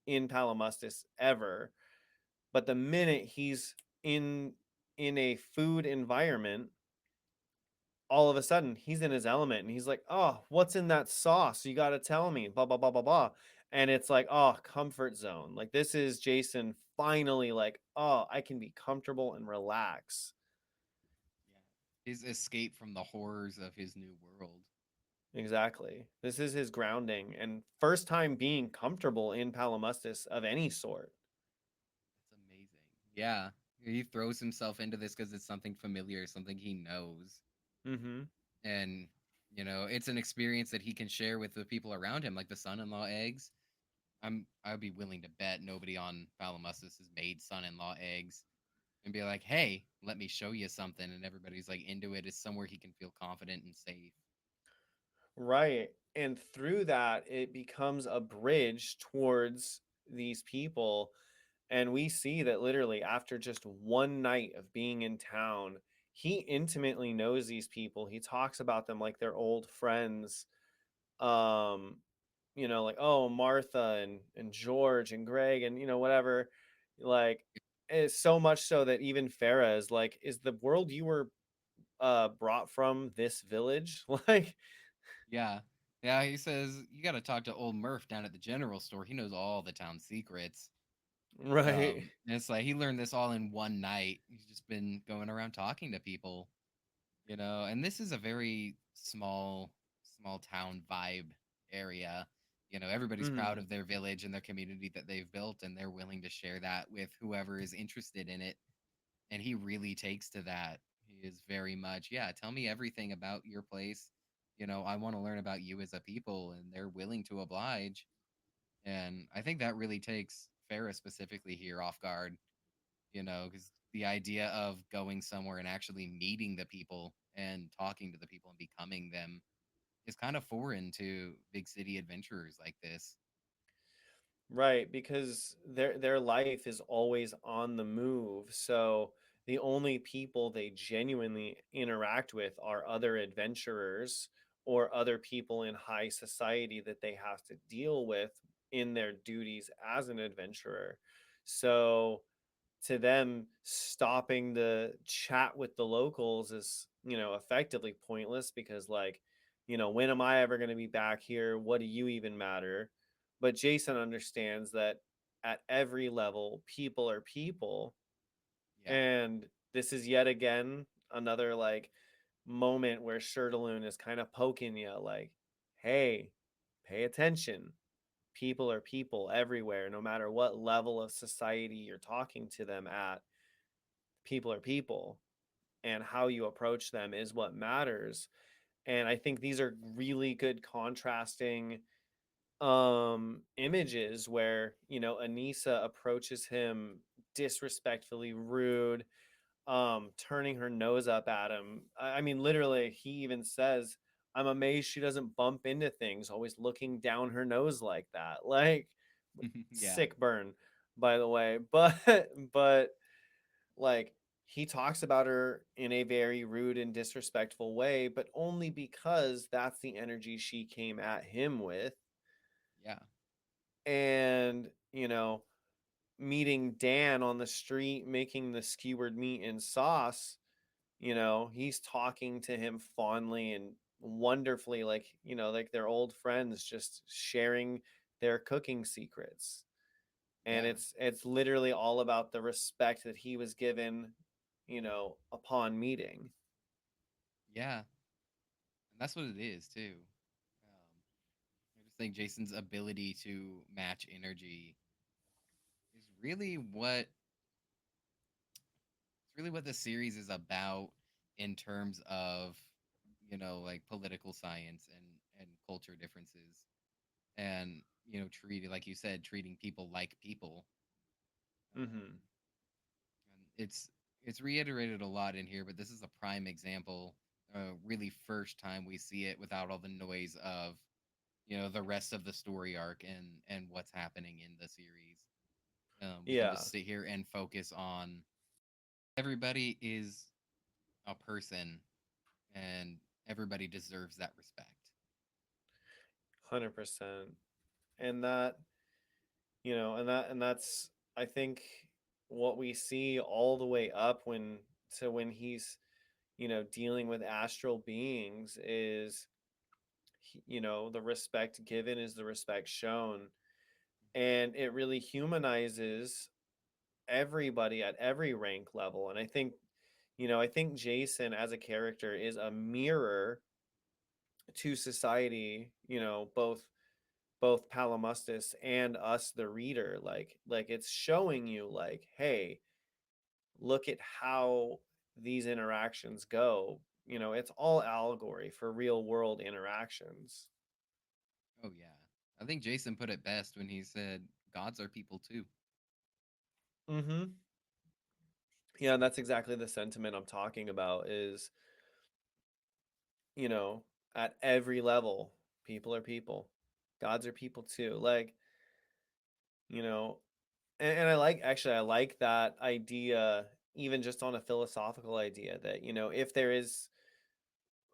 Speaker 2: in Palamustis ever. But the minute he's in in a food environment, all of a sudden he's in his element, and he's like, oh, what's in that sauce? You got to tell me, blah blah blah blah blah. And it's like, oh, comfort zone. Like this is Jason finally like, oh, I can be comfortable and relax.
Speaker 3: Yeah. His escape from the horrors of his new world.
Speaker 2: Exactly, this is his grounding and first time being comfortable in Palamustis of any sort.
Speaker 3: That's amazing. Yeah. He throws himself into this because it's something familiar, something he knows.
Speaker 2: Mm-hmm.
Speaker 3: And, it's an experience that he can share with the people around him, like the son in law eggs. I'd be willing to bet nobody on Palamustis has made son in law eggs and be like, hey, let me show you something. And everybody's like into it. It's somewhere he can feel confident and safe.
Speaker 2: Right. And through that, it becomes a bridge towards these people. And we see that literally after just one night of being in town, he intimately knows these people. He talks about them like they're old friends. Um, like, oh, Martha and George and Greg and, whatever. Like, it's so much so that even Farah is like, is the world you were brought from this village? Like,
Speaker 3: Yeah. Yeah, he says, you got to talk to old Murph down at the general store. He knows all the town secrets.
Speaker 2: right.
Speaker 3: And it's like he learned this all in one night. He's just been going around talking to people, and this is a very small town vibe area. Everybody's proud
Speaker 2: Mhm.
Speaker 3: of their village and their community that they've built, and they're willing to share that with whoever is interested in it. And he really takes to that. He is very much, yeah, tell me everything about your place. I want to learn about you as a people, and they're willing to oblige. And I think that really takes Farah specifically here off guard, because the idea of going somewhere and actually meeting the people and talking to the people and becoming them is kind of foreign to big city adventurers like this.
Speaker 2: Right, because their life is always on the move. So the only people they genuinely interact with are other adventurers or other people in high society that they have to deal with in their duties as an adventurer. So to them, stopping the chat with the locals is, effectively pointless, because like, when am I ever going to be back here? What do you even matter? But Jason understands that at every level, people are people.
Speaker 3: Yeah.
Speaker 2: And this is yet again another like moment where Shirtaloon is kind of poking you like, hey, pay attention. People are people everywhere, no matter what level of society you're talking to them at. People are people, and how you approach them is what matters. And I think these are really good contrasting images where, Anissa approaches him disrespectfully rude, turning her nose up at him. I mean, literally, he even says, I'm amazed she doesn't bump into things, always looking down her nose like that. Like,
Speaker 3: Yeah.
Speaker 2: sick burn, by the way. But like, he talks about her in a very rude and disrespectful way, but only because that's the energy she came at him with.
Speaker 3: Yeah.
Speaker 2: And, meeting Dan on the street making the skewered meat and sauce, he's talking to him fondly and wonderfully, like, like they're old friends, just sharing their cooking secrets. And
Speaker 3: Yeah.
Speaker 2: it's literally all about the respect that he was given, upon meeting.
Speaker 3: Yeah. And that's what it is too. I just think Jason's ability to match energy is really what the series is about in terms of, like political science and culture differences, and treating, like you said, treating people like people.
Speaker 2: Mm-hmm.
Speaker 3: And it's reiterated a lot in here, but this is a prime example. Really, first time we see it without all the noise of the rest of the story arc and what's happening in the series. We can
Speaker 2: Yeah,
Speaker 3: just sit here and focus on everybody is a person, and everybody deserves that respect.
Speaker 2: 100%. And that, and that's, I think, what we see all the way up when he's, dealing with astral beings is, the respect given is the respect shown. And it really humanizes everybody at every rank level. And I think Jason as a character is a mirror to society, both Palamustus and us, the reader. Like it's showing you, like, hey, look at how these interactions go. It's all allegory for real world interactions.
Speaker 3: Oh yeah, I think Jason put it best when he said, "Gods are people too."
Speaker 2: Mm-hmm. Yeah, and that's exactly the sentiment I'm talking about is, you know, at every level, people are people. Gods are people too. Like, you know, and I like that idea, even just on a philosophical idea, that, if there is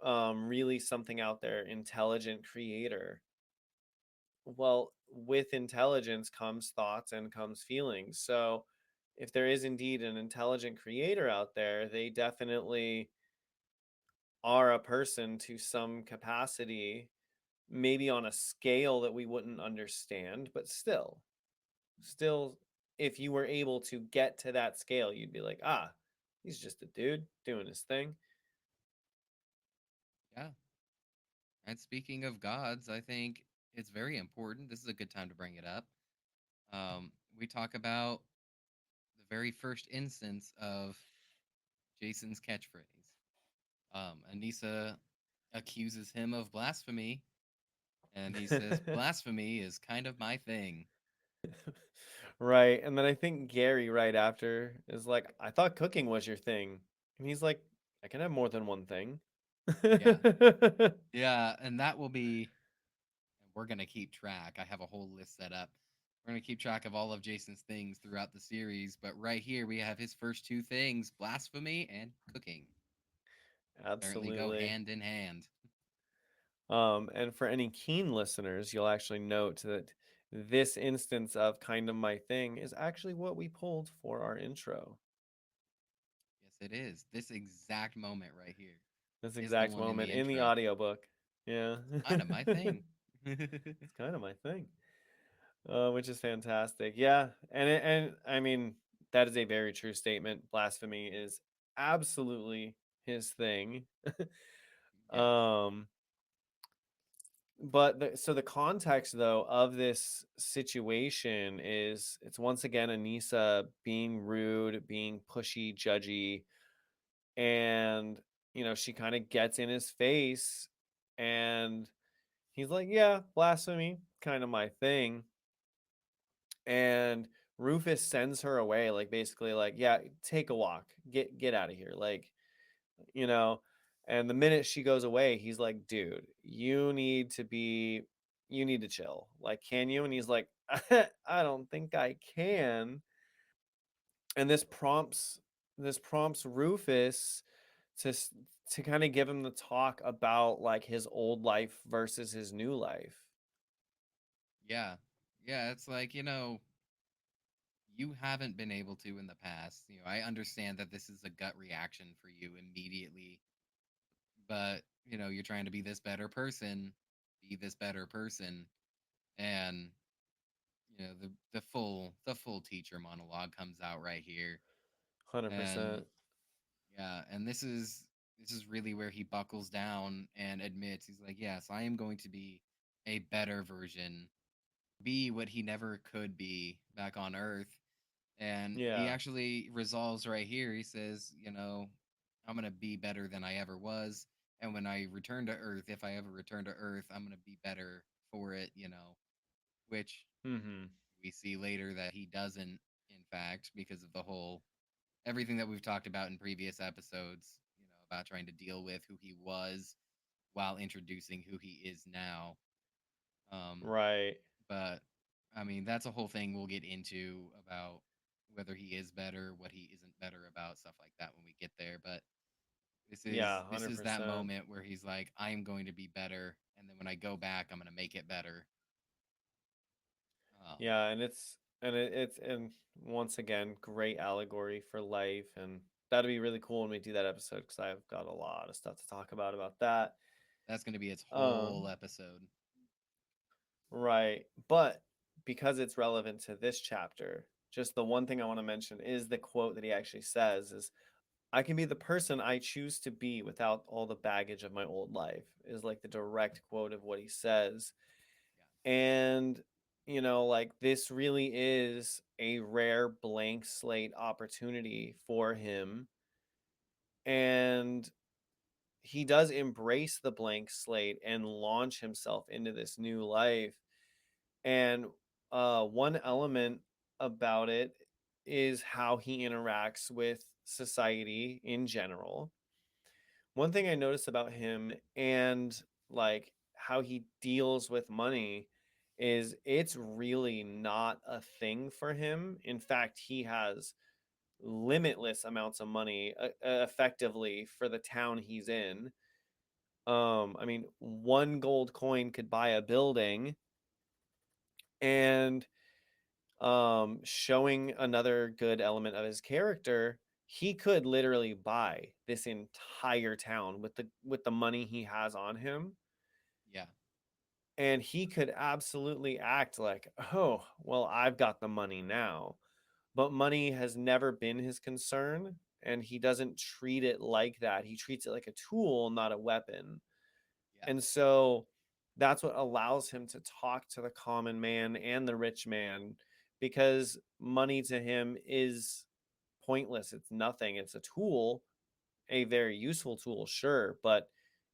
Speaker 2: really something out there, intelligent creator, well, with intelligence comes thoughts and comes feelings. So if there is indeed an intelligent creator out there, they definitely are a person to some capacity, maybe on a scale that we wouldn't understand, but still, if you were able to get to that scale, you'd be like, ah, he's just a dude doing his thing.
Speaker 3: Yeah. And speaking of gods, I think it's very important. This is a good time to bring it up. We talk about the very first instance of Jason's catchphrase. Anissa accuses him of blasphemy, and he says, "Blasphemy is kind of my thing."
Speaker 2: Right. And then I think Gary right after is like, I thought cooking was your thing. And he's like, I can have more than one thing.
Speaker 3: Yeah. Yeah, and that will be, and we're going to keep track. I have a whole list set up. We're going to keep track of all of Jason's things throughout the series, but right here we have his first two things, blasphemy and cooking. Apparently go
Speaker 2: Absolutely.
Speaker 3: hand in hand.
Speaker 2: And for any keen listeners, you'll actually note that this instance of kind of my thing is actually what we pulled for our intro.
Speaker 3: Yes, it is. This exact moment right here
Speaker 2: This
Speaker 3: is the
Speaker 2: exact
Speaker 3: one in
Speaker 2: moment
Speaker 3: the
Speaker 2: in the
Speaker 3: intro.
Speaker 2: audiobook. Yeah.
Speaker 3: Kind of my thing.
Speaker 2: It's kind of my thing. which is fantastic. Yeah, and I mean that is a very true statement. Blasphemy is absolutely his thing.
Speaker 3: Yes.
Speaker 2: um, but so the context though of this situation is it's once again Anissa being rude, being pushy, judgy, and she kind of gets in his face, and he's like, "Yeah, blasphemy, kind of my thing." And Rufus sends her away, like basically like, "Yeah, take a walk. Get out of here." Like, you know, and the minute she goes away, he's like, "Dude, you need to chill. Like, can you?" And he's like, "I don't think I can." And this prompts Rufus to s- to kind of give him the talk about like his old life versus his new life.
Speaker 3: Yeah. Yeah, it's like, you haven't been able to in the past. I understand that this is a gut reaction for you immediately, but, you're trying to be this better person, and the full teacher monologue comes out right here. And
Speaker 2: 100%.
Speaker 3: yeah, and this is really where he buckles down and admits, he's like, yes, I am going to be a better version, be what he never could be back on Earth. And he
Speaker 2: Yeah.
Speaker 3: actually resolves right here. He says, I'm going to be better than I ever was. And when I return to Earth, if I ever return to Earth, I'm going to be better for it, which
Speaker 2: Mhm.
Speaker 3: we see later that he doesn't, in fact, because of the whole everything that we've talked about in previous episodes, about trying to deal with who he was while introducing who he is now. Um,
Speaker 2: Right.
Speaker 3: but I mean, that's a whole thing we'll get into about whether he is better, what he isn't better about, stuff like that when we get there. But this
Speaker 2: Yeah,
Speaker 3: is this is that
Speaker 2: 100%.
Speaker 3: moment where he's like, I am going to be better, and then when I go back, I'm going to make it better. Um,
Speaker 2: Yeah, and it's once again great allegory for life, and that'd be really cool when we do that episode because I've got a lot of stuff to talk about that.
Speaker 3: that's going to be its whole
Speaker 2: Um,
Speaker 3: episode.
Speaker 2: right. But because it's relevant to this chapter, just the one thing I want to mention is the quote that he actually says is I can be the person I choose to be without all the baggage of my old life is like the direct quote of what he says. And like this really is a rare blank slate opportunity for him, and he does embrace the blank slate and launch himself into this new life. And one element about it is how he interacts with society in general. One thing I noticed about him and like how he deals with money is it's really not a thing for him. In fact, he has limitless amounts of money effectively for the town he's in. I mean, one gold coin could buy a building, and showing another good element of his character, he could literally buy this entire town with the money he has on him,
Speaker 3: Yeah,
Speaker 2: and he could absolutely act like, "Oh, well, I've got the money now." But money has never been his concern, and he doesn't treat it like that. He treats it like a tool, not a weapon.
Speaker 3: yeah,
Speaker 2: And so that's what allows him to talk to the common man and the rich man, because money to him is pointless. It's nothing. It's a tool, a very useful tool, sure, but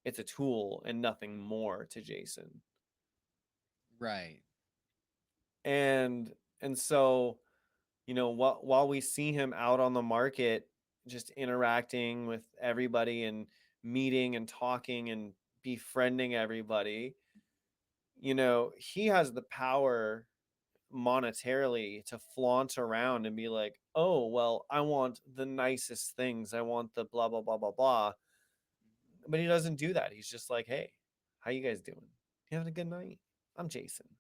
Speaker 2: it's a tool and nothing more to Jason.
Speaker 3: right.
Speaker 2: And so, while we see him out on the market just interacting with everybody and meeting and talking and befriending everybody, he has the power monetarily to flaunt around and be like, "Oh, well, I want the nicest things. I want the blah blah blah blah blah." But he doesn't do that. He's just like, "Hey, how you guys doing? You having a good night? I'm Jason."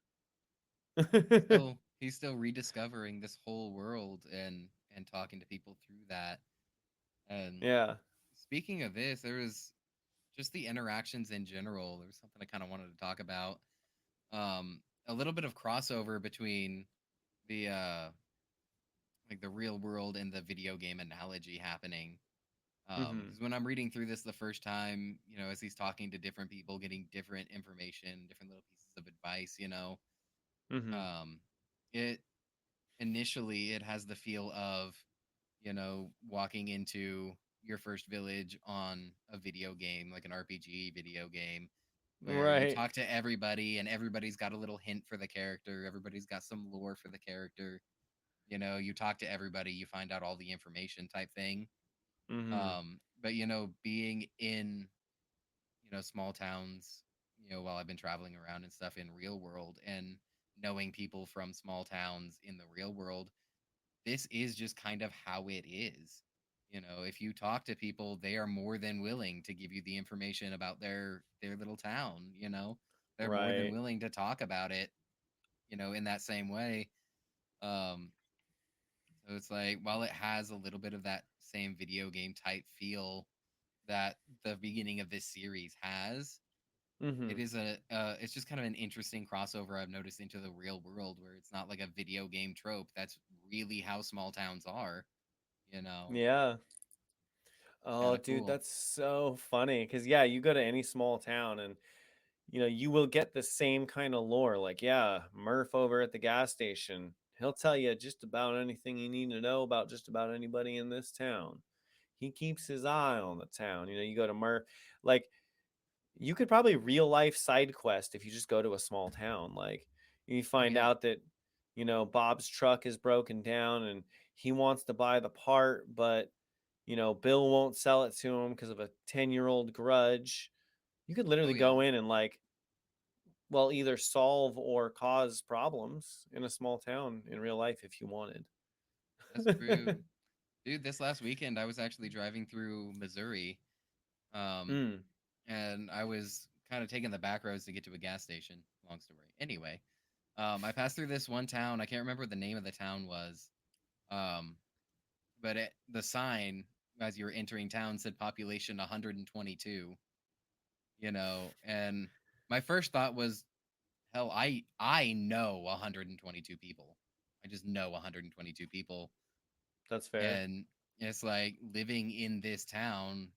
Speaker 3: He's still rediscovering this whole world and talking to people through that. And
Speaker 2: Yeah.
Speaker 3: speaking of this, there was just the interactions in general. There was something I kind of wanted to talk about. a little bit of crossover between the like the real world and the video game analogy happening.
Speaker 2: Mm-hmm.
Speaker 3: Because when I'm reading through this the first time, as he's talking to different people, getting different information, different little pieces of advice,
Speaker 2: Mm-hmm.
Speaker 3: um, it initially it has the feel of, walking into your first village on a video game, like an RPG video game, where you
Speaker 2: Right.
Speaker 3: talk to everybody and everybody's got a little hint for the character, everybody's got some lore for the character. You talk to everybody, you find out all the information type thing.
Speaker 2: Mm-hmm.
Speaker 3: But being in small towns, while I've been traveling around and stuff in real world and knowing people from small towns in the real world, this is just kind of how it is. If you talk to people, they are more than willing to give you the information about their little town. They're more than
Speaker 2: Right.
Speaker 3: willing to talk about it, in that same way. Um, so it's like, while it has a little bit of that same video game type feel that the beginning of this series has,
Speaker 2: Mm-hmm.
Speaker 3: it's just kind of an interesting crossover I've noticed into the real world, where it's not like a video game trope. That's really how small towns are. You know,
Speaker 2: Yeah.
Speaker 3: it's
Speaker 2: Oh,
Speaker 3: kind of
Speaker 2: dude,
Speaker 3: cool.
Speaker 2: that's so funny. Because, yeah, you go to any small town and, you will get the same kind of lore. Like, yeah, Murph over at the gas station, he'll tell you just about anything you need to know about just about anybody in this town. He keeps his eye on the town. You go to Murph, like, you could probably real life side quest if you just go to a small town. Like, you
Speaker 3: Oh
Speaker 2: find
Speaker 3: yeah.
Speaker 2: out that, Bob's truck is broken down and he wants to buy the part, but, Bill won't sell it to him because of a 10-year-old grudge. You could
Speaker 3: Oh
Speaker 2: literally
Speaker 3: yeah.
Speaker 2: go in and, like, well, either solve or cause problems in a small town in real life if you wanted.
Speaker 3: That's true, dude. This last weekend, I was actually driving through Missouri, um,
Speaker 2: Mm,
Speaker 3: and I was kind of taking the back roads to get to a gas station. Long story. Anyway, I passed through this one town. I can't remember what the name of the town was. Um, but the sign as you were entering town said population 122. And my first thought was, hell, I know 122 people. I just know 122 people,
Speaker 2: that's fair.
Speaker 3: and it's like living in this town.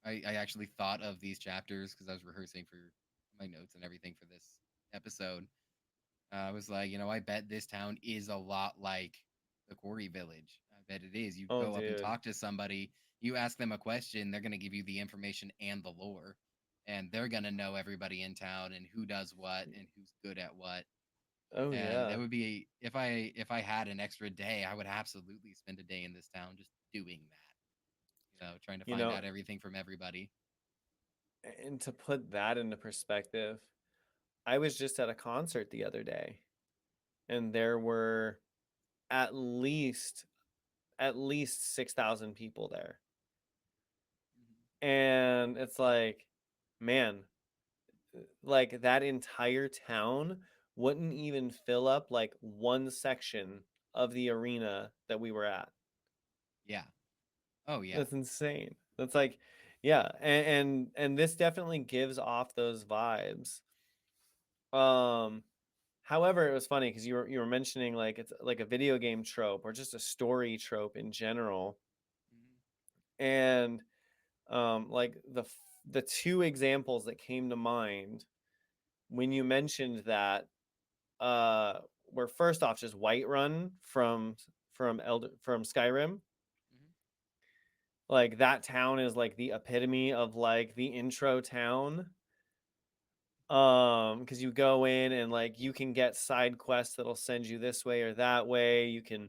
Speaker 3: I actually thought of these chapters because I was rehearsing for my notes and everything for this episode. I was like, I bet this town is a lot like the Quarry Village. I bet it is. You
Speaker 2: Oh,
Speaker 3: go up and
Speaker 2: dude.
Speaker 3: talk to somebody, you ask them a question, they're going to give you the information and the lore. And they're going to know everybody in town and who does what and who's good at what.
Speaker 2: Oh,
Speaker 3: And
Speaker 2: yeah.
Speaker 3: that would be, if I had an extra day, I would absolutely spend a day in this town just doing that. Trying to
Speaker 2: You
Speaker 3: find
Speaker 2: know,
Speaker 3: out everything from everybody.
Speaker 2: and to put that into perspective, I was just at a concert the other day and there were at least at least 6,000 people there.
Speaker 3: Mhm.
Speaker 2: And it's like, man, like that entire town wouldn't even fill up like one section of the arena that we were at.
Speaker 3: Yeah. Oh yeah.
Speaker 2: That's insane. That's like, yeah, and this definitely gives off those vibes. Um, However, it was funny because you were mentioning like it's like a video game trope or just a story trope in general,
Speaker 3: Mhm.
Speaker 2: and like the two examples that came to mind when you mentioned that uh were first off just Whiterun from Skyrim.
Speaker 3: Mhm.
Speaker 2: Like that town is like the epitome of like the intro town. Because you go in and like you can get side quests that'll send you this way or that way. You can,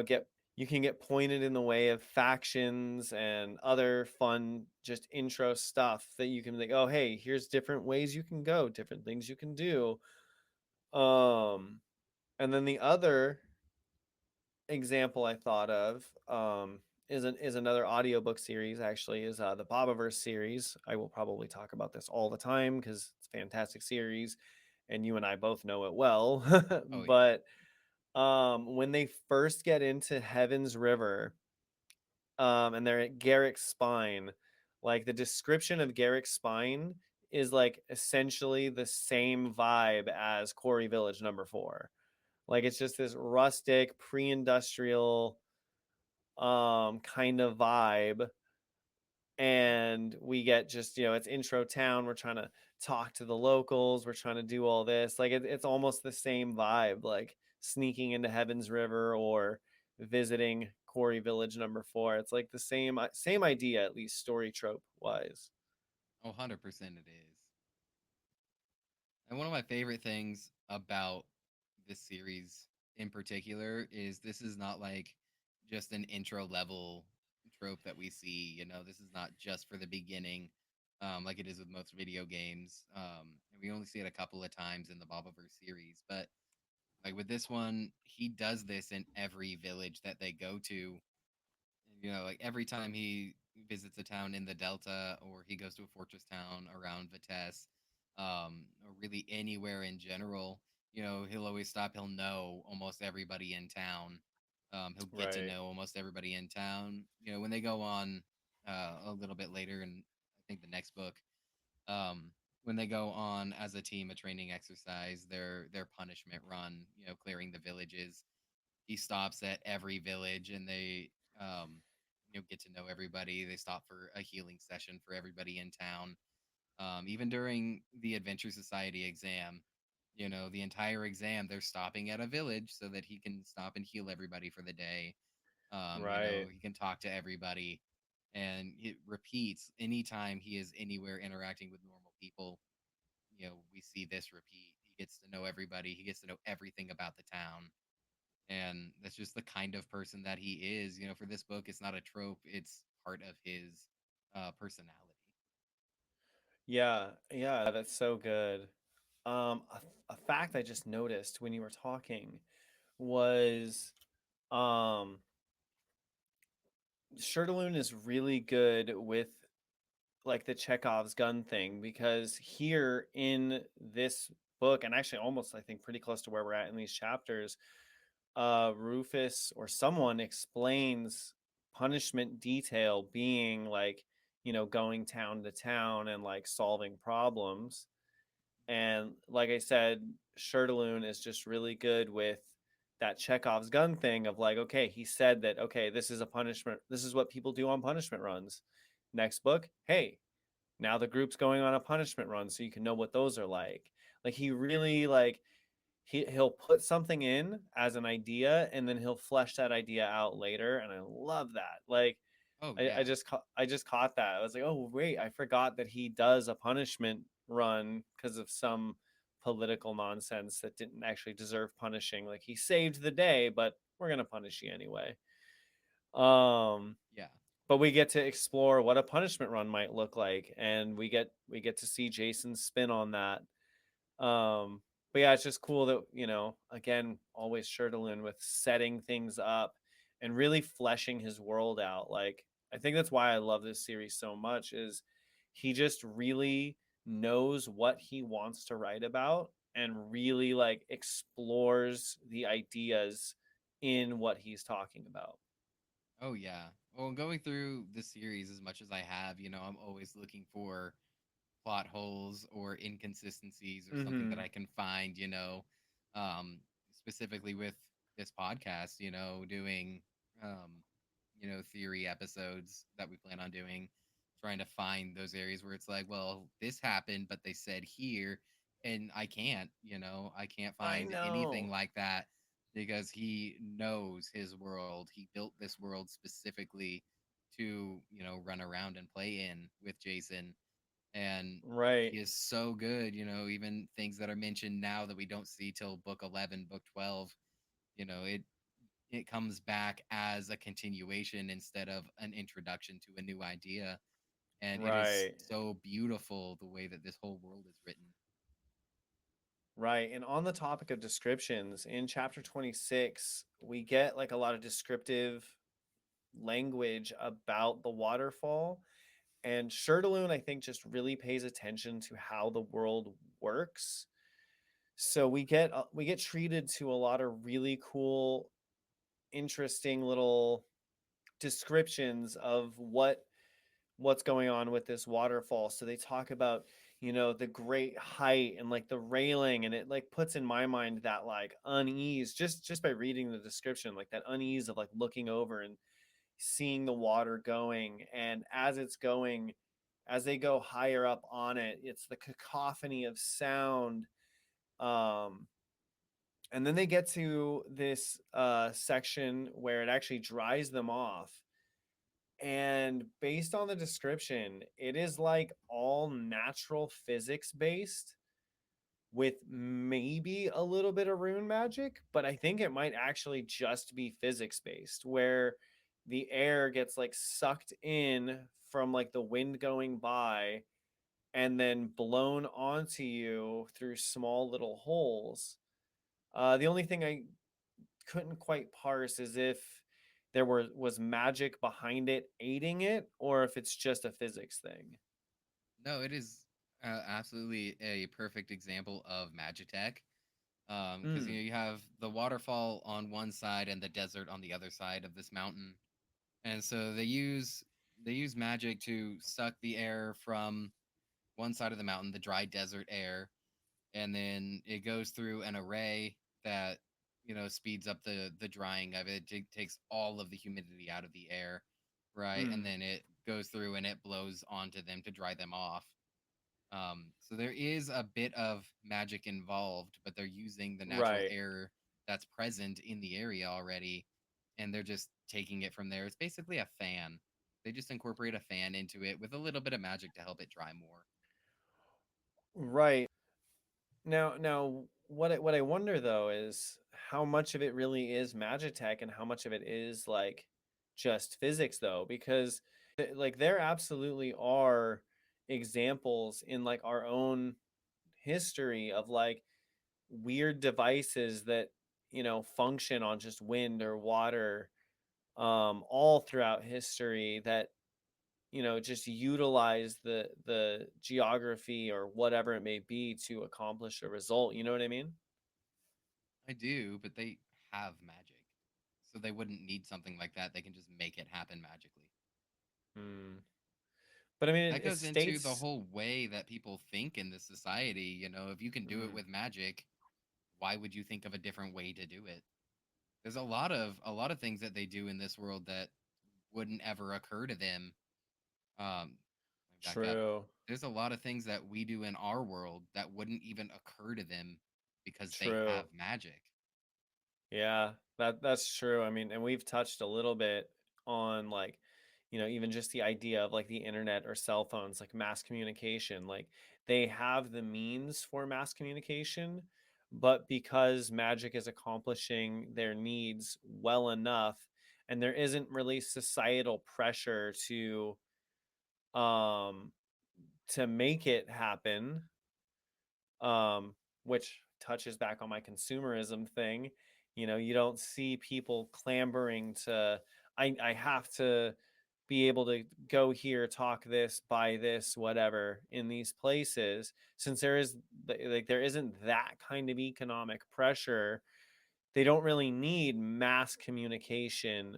Speaker 2: get you can get pointed in the way of factions and other fun just intro stuff that you can like, oh hey, here's different ways you can go, different things you can do. Um, and then the other example I thought of is another audiobook series actually is the Bobaverse series. I will probably talk about this all the time because it's a fantastic series and you and I both know it well.
Speaker 3: Oh yeah.
Speaker 2: But when they first get into Heaven's River, and they're at Garrick's Spine, like the description of Garrick's Spine is like essentially the same vibe as Quarry Village number 4. Like it's just this rustic, pre-industrial kind of vibe, and we get just, it's intro town, we're trying to talk to the locals, we're trying to do all this, like it's almost the same vibe, like sneaking into Heaven's River or visiting Quarry Village number 4. It's like the same idea, at least story trope wise.
Speaker 3: Oh, 100% it is. And one of my favorite things about this series in particular is this is not like just an intro level trope that we see. This is not just for the beginning, like it is with most video games. And we only see it a couple of times in the Bobaverse series, but like with this one, he does this in every village that they go to. Like every time he visits a town in the Delta or he goes to a fortress town around Vitesse, or really anywhere in general, he'll always stop. He'll know almost everybody in town. He'll get to
Speaker 2: Right.
Speaker 3: know almost everybody in town. When they go on a little bit later, and I think the next book, um, when they go on as a team a training exercise, their punishment run, clearing the villages, he stops at every village and they get to know everybody. They stop for a healing session for everybody in town. Even during the Adventure Society exam, the entire exam, they're stopping at a village so that he can stop and heal everybody for the day.
Speaker 2: Right.
Speaker 3: He can talk to everybody, and it repeats anytime he is anywhere interacting with normal people. We see this repeat. He gets to know everybody. He gets to know everything about the town, and that's just the kind of person that he is. For this book, it's not a trope, it's part of his personality.
Speaker 2: Yeah, yeah, that's so good. A fact I just noticed when you were talking was, um Shirtaloon is really good with like the Chekhov's gun thing, because here in this book, and actually almost I think pretty close to where we're at in these chapters, Rufus or someone explains punishment detail being like, going town to town and like solving problems. And like I said, Shirtaloon is just really good with that Chekhov's gun thing of like, okay, he said that, okay, this is a punishment. This is what people do on punishment runs. Next book, hey, now the group's going on a punishment run, so you can know what those are like. Like he really like he'll put something in as an idea and then he'll flesh that idea out later, and I love that. Like
Speaker 3: Oh
Speaker 2: I
Speaker 3: yeah.
Speaker 2: just caught that. I was like, oh wait, I forgot that he does a punishment run because of some political nonsense that didn't actually deserve punishing. Like he saved the day, but we're gonna punish you anyway. Um,
Speaker 3: Yeah.
Speaker 2: but we get to explore what a punishment run might look like, and we get to see Jason's spin on that. um but yeah, it's just cool that, again, always Shirtlein with setting things up and really fleshing his world out. Like I think that's why I love this series so much, is he just really knows what he wants to write about and really like explores the ideas in what he's talking about.
Speaker 3: Oh yeah. Well, going through the series as much as I have, I'm always looking for plot holes or inconsistencies or something that
Speaker 2: Mm-hmm.
Speaker 3: I can find, um, specifically with this podcast, doing, um, theory episodes that we plan on doing, trying to find those areas where it's like, well, this happened, but they said here, and I can't
Speaker 2: I
Speaker 3: find anything
Speaker 2: know.
Speaker 3: like that because he knows his world. He built this world specifically to, run around and play in with Jason, and
Speaker 2: Right.
Speaker 3: he is so good. Even things that are mentioned now that we don't see till book 11, book 12, it comes back as a continuation instead of an introduction to a new idea, and it is
Speaker 2: Right.
Speaker 3: so beautiful the way that this whole world is written.
Speaker 2: Right. And on the topic of descriptions, in chapter 26, we get like a lot of descriptive language about the waterfall. And Shirtaloon, I think, just really pays attention to how the world works. So we get treated to a lot of really cool, interesting little descriptions of what's going on with this waterfall. So they talk about, the great height and like the railing, and it like puts in my mind that like unease just by reading the description, like that unease of like looking over and seeing the water going, and as it's going, as they go higher up on it, it's the cacophony of sound. um and then they get to this section where it actually dries them off, and based on the description, it is like all natural physics based with maybe a little bit of rune magic, but I think it might actually just be physics based, where the air gets like sucked in from like the wind going by and then blown onto you through small little holes. The only thing I couldn't quite parse is if there was magic behind it aiding it, or if it's just a physics thing.
Speaker 3: No, it is absolutely a perfect example of Magitek. Because
Speaker 2: Hmm.
Speaker 3: you have the waterfall on one side and the desert on the other side of this mountain, and so they use magic to suck the air from one side of the mountain, the dry desert air, and then it goes through an array that speeds up the drying of it. It takes all of the humidity out of the air, right, and
Speaker 2: Hmm.
Speaker 3: then it goes through and it blows onto them to dry them off. So there is a bit of magic involved, but they're using the natural
Speaker 2: Right.
Speaker 3: air that's present in the area already, and they're just taking it from there. It's basically a fan. They just incorporate a fan into it with a little bit of magic to help it dry more.
Speaker 2: Right. Now, what I wonder though is how much of it really is Magitech and how much of it is like just physics though, because like there absolutely are examples in like our own history of like weird devices that function on just wind or water, all throughout history that just utilize the geography or whatever it may be to accomplish a result. You know what I mean?
Speaker 3: I do, but they have magic, so they wouldn't need something like that. They can just make it happen magically.
Speaker 2: Hmm. But I mean,
Speaker 3: That
Speaker 2: it
Speaker 3: goes into the
Speaker 2: states.
Speaker 3: whole way that people think in this society. If you can do it
Speaker 2: Hmm.
Speaker 3: with magic, why would you think of a different way to do it? There's a lot of things that they do in this world that wouldn't ever occur to them. Let me back up.
Speaker 2: True.
Speaker 3: There's a lot of things that we do in our world that wouldn't even occur to them because they
Speaker 2: True.
Speaker 3: have magic.
Speaker 2: Yeah, that's true. I mean, and we've touched a little bit on like, even just the idea of like the internet or cell phones, like mass communication. Like they have the means for mass communication, but because magic is accomplishing their needs well enough, and there isn't really societal pressure um to make it happen, um, which touches back on my consumerism thing. You don't see people clambering to, I have to be able to go here, talk this, buy this, whatever in these places. Since like there isn't that kind of economic pressure, they don't really need mass communication,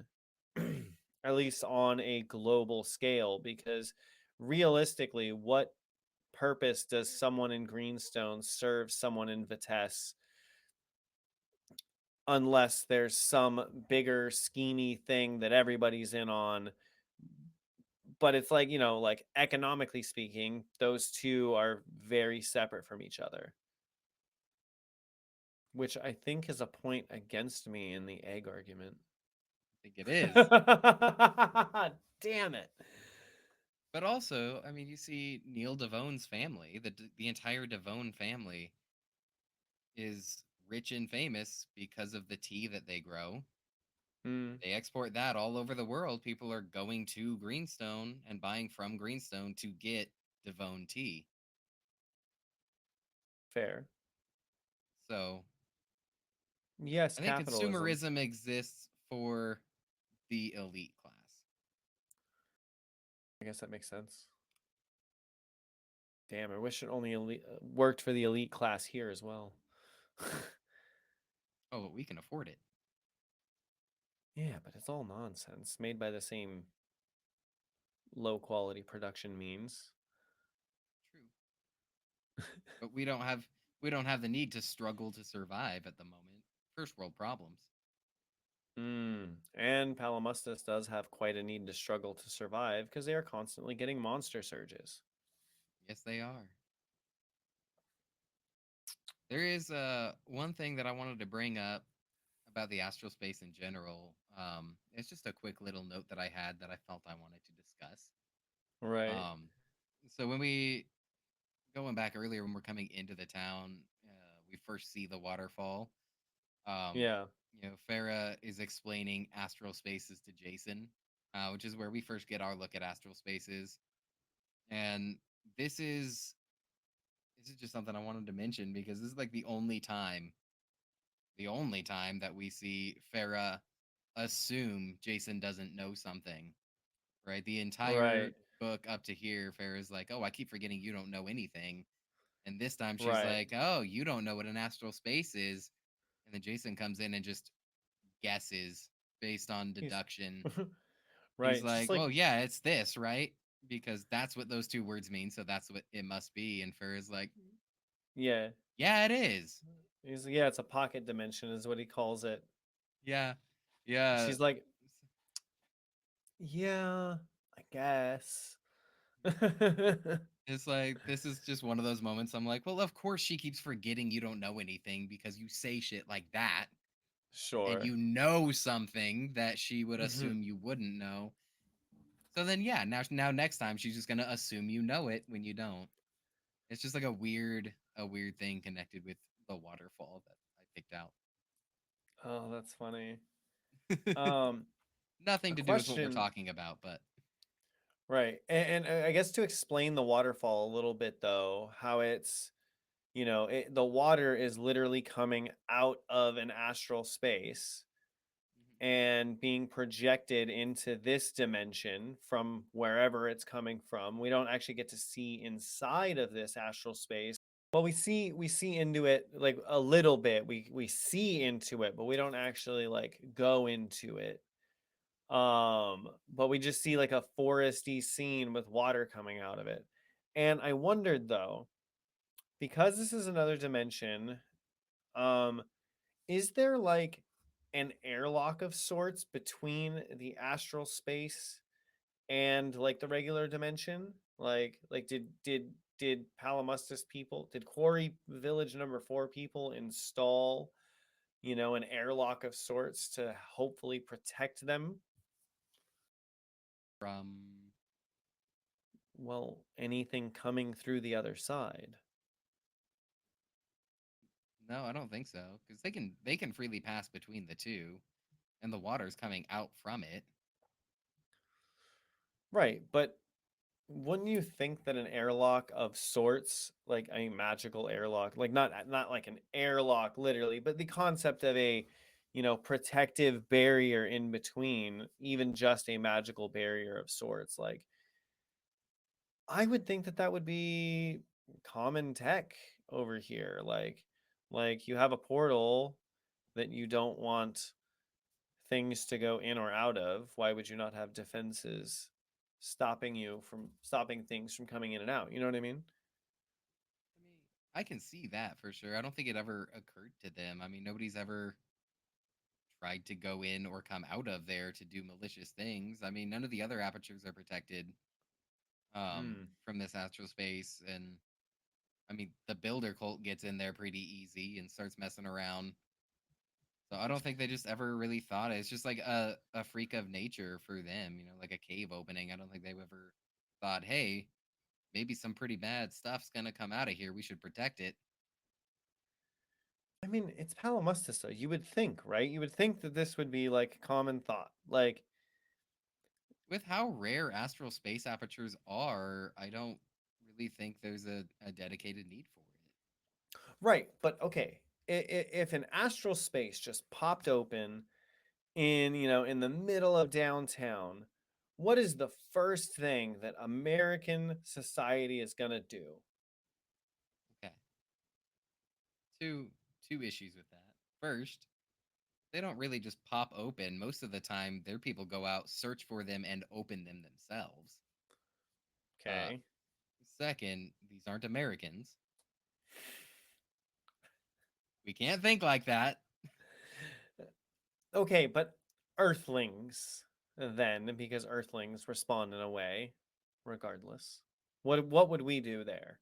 Speaker 2: at least on a global scale, because realistically, what purpose does someone in Greenstone serve someone in Vitesse unless there's some bigger schemy thing that everybody's in on? But it's like, like economically speaking, those two are very separate from each other, which I think is a point against me in the egg argument.
Speaker 3: I think it is.
Speaker 2: Damn it.
Speaker 3: But also, I mean, you see Neil Devone's family, the entire Devone family is rich and famous because of the tea that they grow.
Speaker 2: Hmm.
Speaker 3: They export that all over the world. People are going to Greenstone and buying from Greenstone to get Devone tea.
Speaker 2: Fair.
Speaker 3: So
Speaker 2: Yes,
Speaker 3: I think
Speaker 2: capitalism.
Speaker 3: consumerism exists for the elite class.
Speaker 2: I guess that makes sense. Damn, I wish it only worked for the elite class here as well.
Speaker 3: Oh, but we can afford it.
Speaker 2: Yeah, but it's all nonsense made by the same low quality production means.
Speaker 3: True. But we don't have the need to struggle to survive at the moment. First world problems.
Speaker 2: And Palamustus does have quite a need to struggle to survive because they are constantly getting monster surges.
Speaker 3: Yes, they are. There is one thing that I wanted to bring up about the astral space in general. It's just a quick little note that I had that I felt I wanted to discuss.
Speaker 2: Right.
Speaker 3: Um, so when we going back earlier when we're coming into the town, we first see the waterfall. Um,
Speaker 2: Yeah.
Speaker 3: Farah is explaining astral spaces to Jason, which is where we first get our look at astral spaces. And this is this is just something I wanted to mention because this is like the only time that we see Farah assume Jason doesn't know something. Right, the entire
Speaker 2: Right.
Speaker 3: book up to here, Farah's like, "Oh, I keep forgetting you don't know anything." And this time she's
Speaker 2: Right.
Speaker 3: like, "Oh, you don't know what an astral space is." And then Jason comes in and just guesses based on
Speaker 2: He's
Speaker 3: deduction. He's
Speaker 2: right. Just
Speaker 3: like,
Speaker 2: like
Speaker 3: "Well, yeah, it's this, right?" Because that's what those two words mean, so that's what it must be. And Farrah's like,
Speaker 2: yeah.
Speaker 3: "Yeah, it is.
Speaker 2: He's yeah, it's a pocket dimension is what he calls it.
Speaker 3: Yeah, yeah."
Speaker 2: She's like, "Yeah, I guess."
Speaker 3: It's like this is just one of those moments. I'm like, well, of course she keeps forgetting you don't know anything because you say shit like that, and
Speaker 2: Sure.
Speaker 3: you know something that she would assume you wouldn't know. So then, yeah, now next time she's just gonna assume you know it when you don't. It's just like a weird thing connected with the waterfall that I picked out.
Speaker 2: Oh, that's funny. Um, a
Speaker 3: Nothing to do with what we're
Speaker 2: question,
Speaker 3: talking about, but
Speaker 2: right? And I guess to explain the waterfall a little bit, though, how it's the water is literally coming out of an astral space and being projected into this dimension from wherever it's coming from. We don't actually get to see inside of this astral space. Well, we see into it like a little bit. We see into it, but we don't actually like go into it. But we just see like a foresty scene with water coming out of it. And I wondered though, because this is another dimension, um, is there like an airlock of sorts between the astral space and like the regular dimension? Like did Palamustus people, did Quarry Village number 4 people install, an airlock of sorts to hopefully protect them?
Speaker 3: from
Speaker 2: Well, anything coming through the other side.
Speaker 3: no, I don't think so because they can freely pass between the two, and the water's coming out from it.
Speaker 2: Right, but wouldn't you think that an airlock of sorts, like a magical airlock, like not like an airlock literally, but the concept of a, protective barrier in between, even just a magical barrier of sorts, like I would think that that would be common tech over here, like you have a portal that you don't want things to go in or out of. Why would you not have defenses stopping things from coming in and out? You know what I mean?
Speaker 3: I mean, I can see that for sure. I don't think it ever occurred to them. I mean, nobody's ever tried to go in or come out of there to do malicious things. I mean, none of the other apertures are protected from this astral space. And I mean, the builder cult gets in there pretty easy and starts messing around. So I don't think they just ever really thought it. It's just like a freak of nature for them, like a cave opening. I don't think they've ever thought, hey, maybe some pretty bad stuff's gonna come out of here. We should protect it.
Speaker 2: I mean, it's Palamustus, though. You would think, right? You would think that this would be like common thought. Like,
Speaker 3: With how rare astral space apertures are, I don't really think there's a dedicated need for it.
Speaker 2: right, but okay. If an astral space just popped open in the middle of downtown, what is the first thing that American society is going to do?
Speaker 3: Okay. Two issues with that. First, they don't really just pop open. Most of the time, their people go out, search for them, and open them themselves. Uh,
Speaker 2: Okay.
Speaker 3: Second, these aren't Americans. We can't think like that.
Speaker 2: Okay, but Earthlings then, because Earthlings respond in a way, regardless. What would we do there?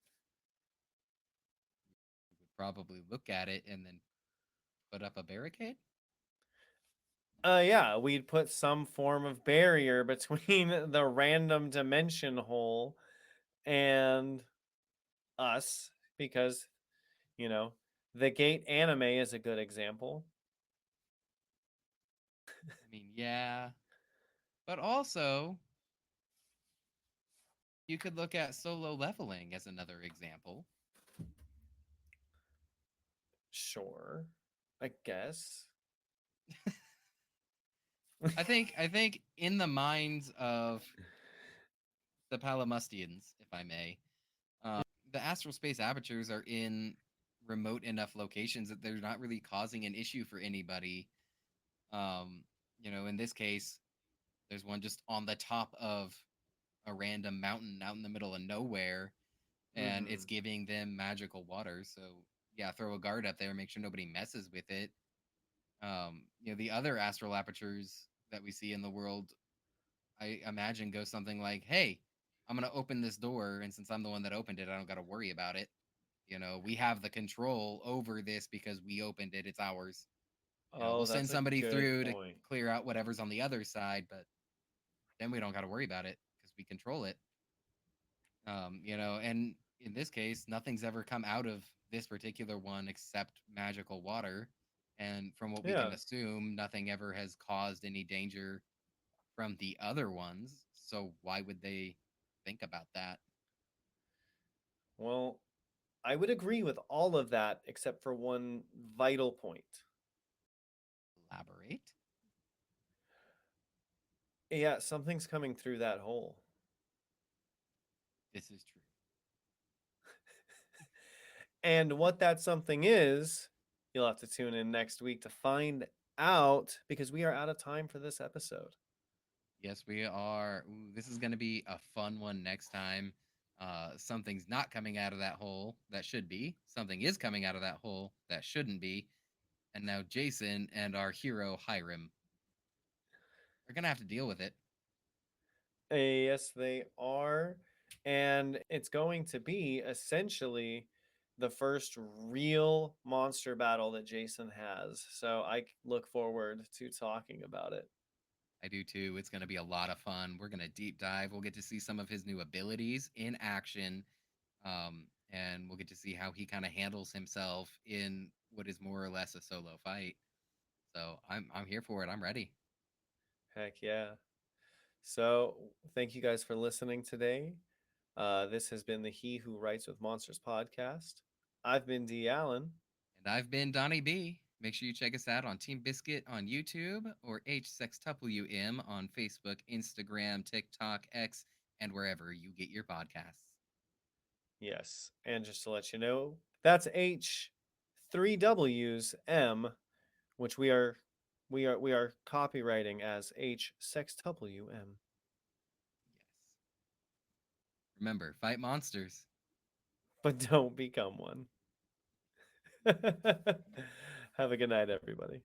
Speaker 3: We would probably look at it and then put up a barricade.
Speaker 2: Yeah, we'd put some form of barrier between the random dimension hole and us, because, you know, the Gate anime is a good example.
Speaker 3: I mean, yeah, but also you could look at solo leveling as another example.
Speaker 2: Sure, I guess.
Speaker 3: I think in the minds of the Palamustians, if I may, the astral space apertures are in remote enough locations that they're not really causing an issue for anybody. Um, in this case, there's one just on the top of a random mountain out in the middle of nowhere, and it's
Speaker 2: Hmm.
Speaker 3: giving them magical water. So yeah, throw a guard up there, make sure nobody messes with it. The other astral apertures that we see in the world, I imagine go something like, "Hey, I'm gonna open this door, and since I'm the one that opened it, I don't got to worry about it. We have the control over this because we opened it. It's ours.
Speaker 2: Oh,
Speaker 3: We'll send
Speaker 2: that's a
Speaker 3: somebody
Speaker 2: good
Speaker 3: through to
Speaker 2: point.
Speaker 3: clear out whatever's on the other side, but then we don't got to worry about it because we control it. And in this case, nothing's ever come out of this particular one except magical water. And from what we can
Speaker 2: Yeah.
Speaker 3: assume, nothing ever has caused any danger from the other ones. So why would they think about that?
Speaker 2: Well, I would agree with all of that except for one vital point.
Speaker 3: Elaborate.
Speaker 2: Yeah, something's coming through that hole.
Speaker 3: This is true.
Speaker 2: And what that something is, you'll have to tune in next week to find out, because we are out of time for this episode.
Speaker 3: Yes, we are. Ooh, this is going to be a fun one next time. Something's not coming out of that hole that should be. Something is coming out of that hole that shouldn't be. And now Jason and our hero Hiram are going to have to deal with it.
Speaker 2: Yes, they are. And it's going to be essentially the first real monster battle that Jason has. So I look forward to talking about it.
Speaker 3: I do too. It's going to be a lot of fun. We're going to deep dive. We'll get to see some of his new abilities in action. And we'll get to see how he kind of handles himself in what is more or less a solo fight. So I'm here for it. I'm ready.
Speaker 2: Heck yeah. So thank you guys for listening today. This has been the He Who Writes with Monsters podcast. I've been D. Allen.
Speaker 3: And I've been Donnie B. Make sure you check us out on Team Biscuit on YouTube or HSexTWM on Facebook, Instagram, TikTok, X, and wherever you get your podcasts.
Speaker 2: Yes. And just to let you know, that's H, three W's, M, which we are copywriting as H sex W M.
Speaker 3: Yes. Remember, fight monsters.
Speaker 2: But don't become one. Have a good night, everybody.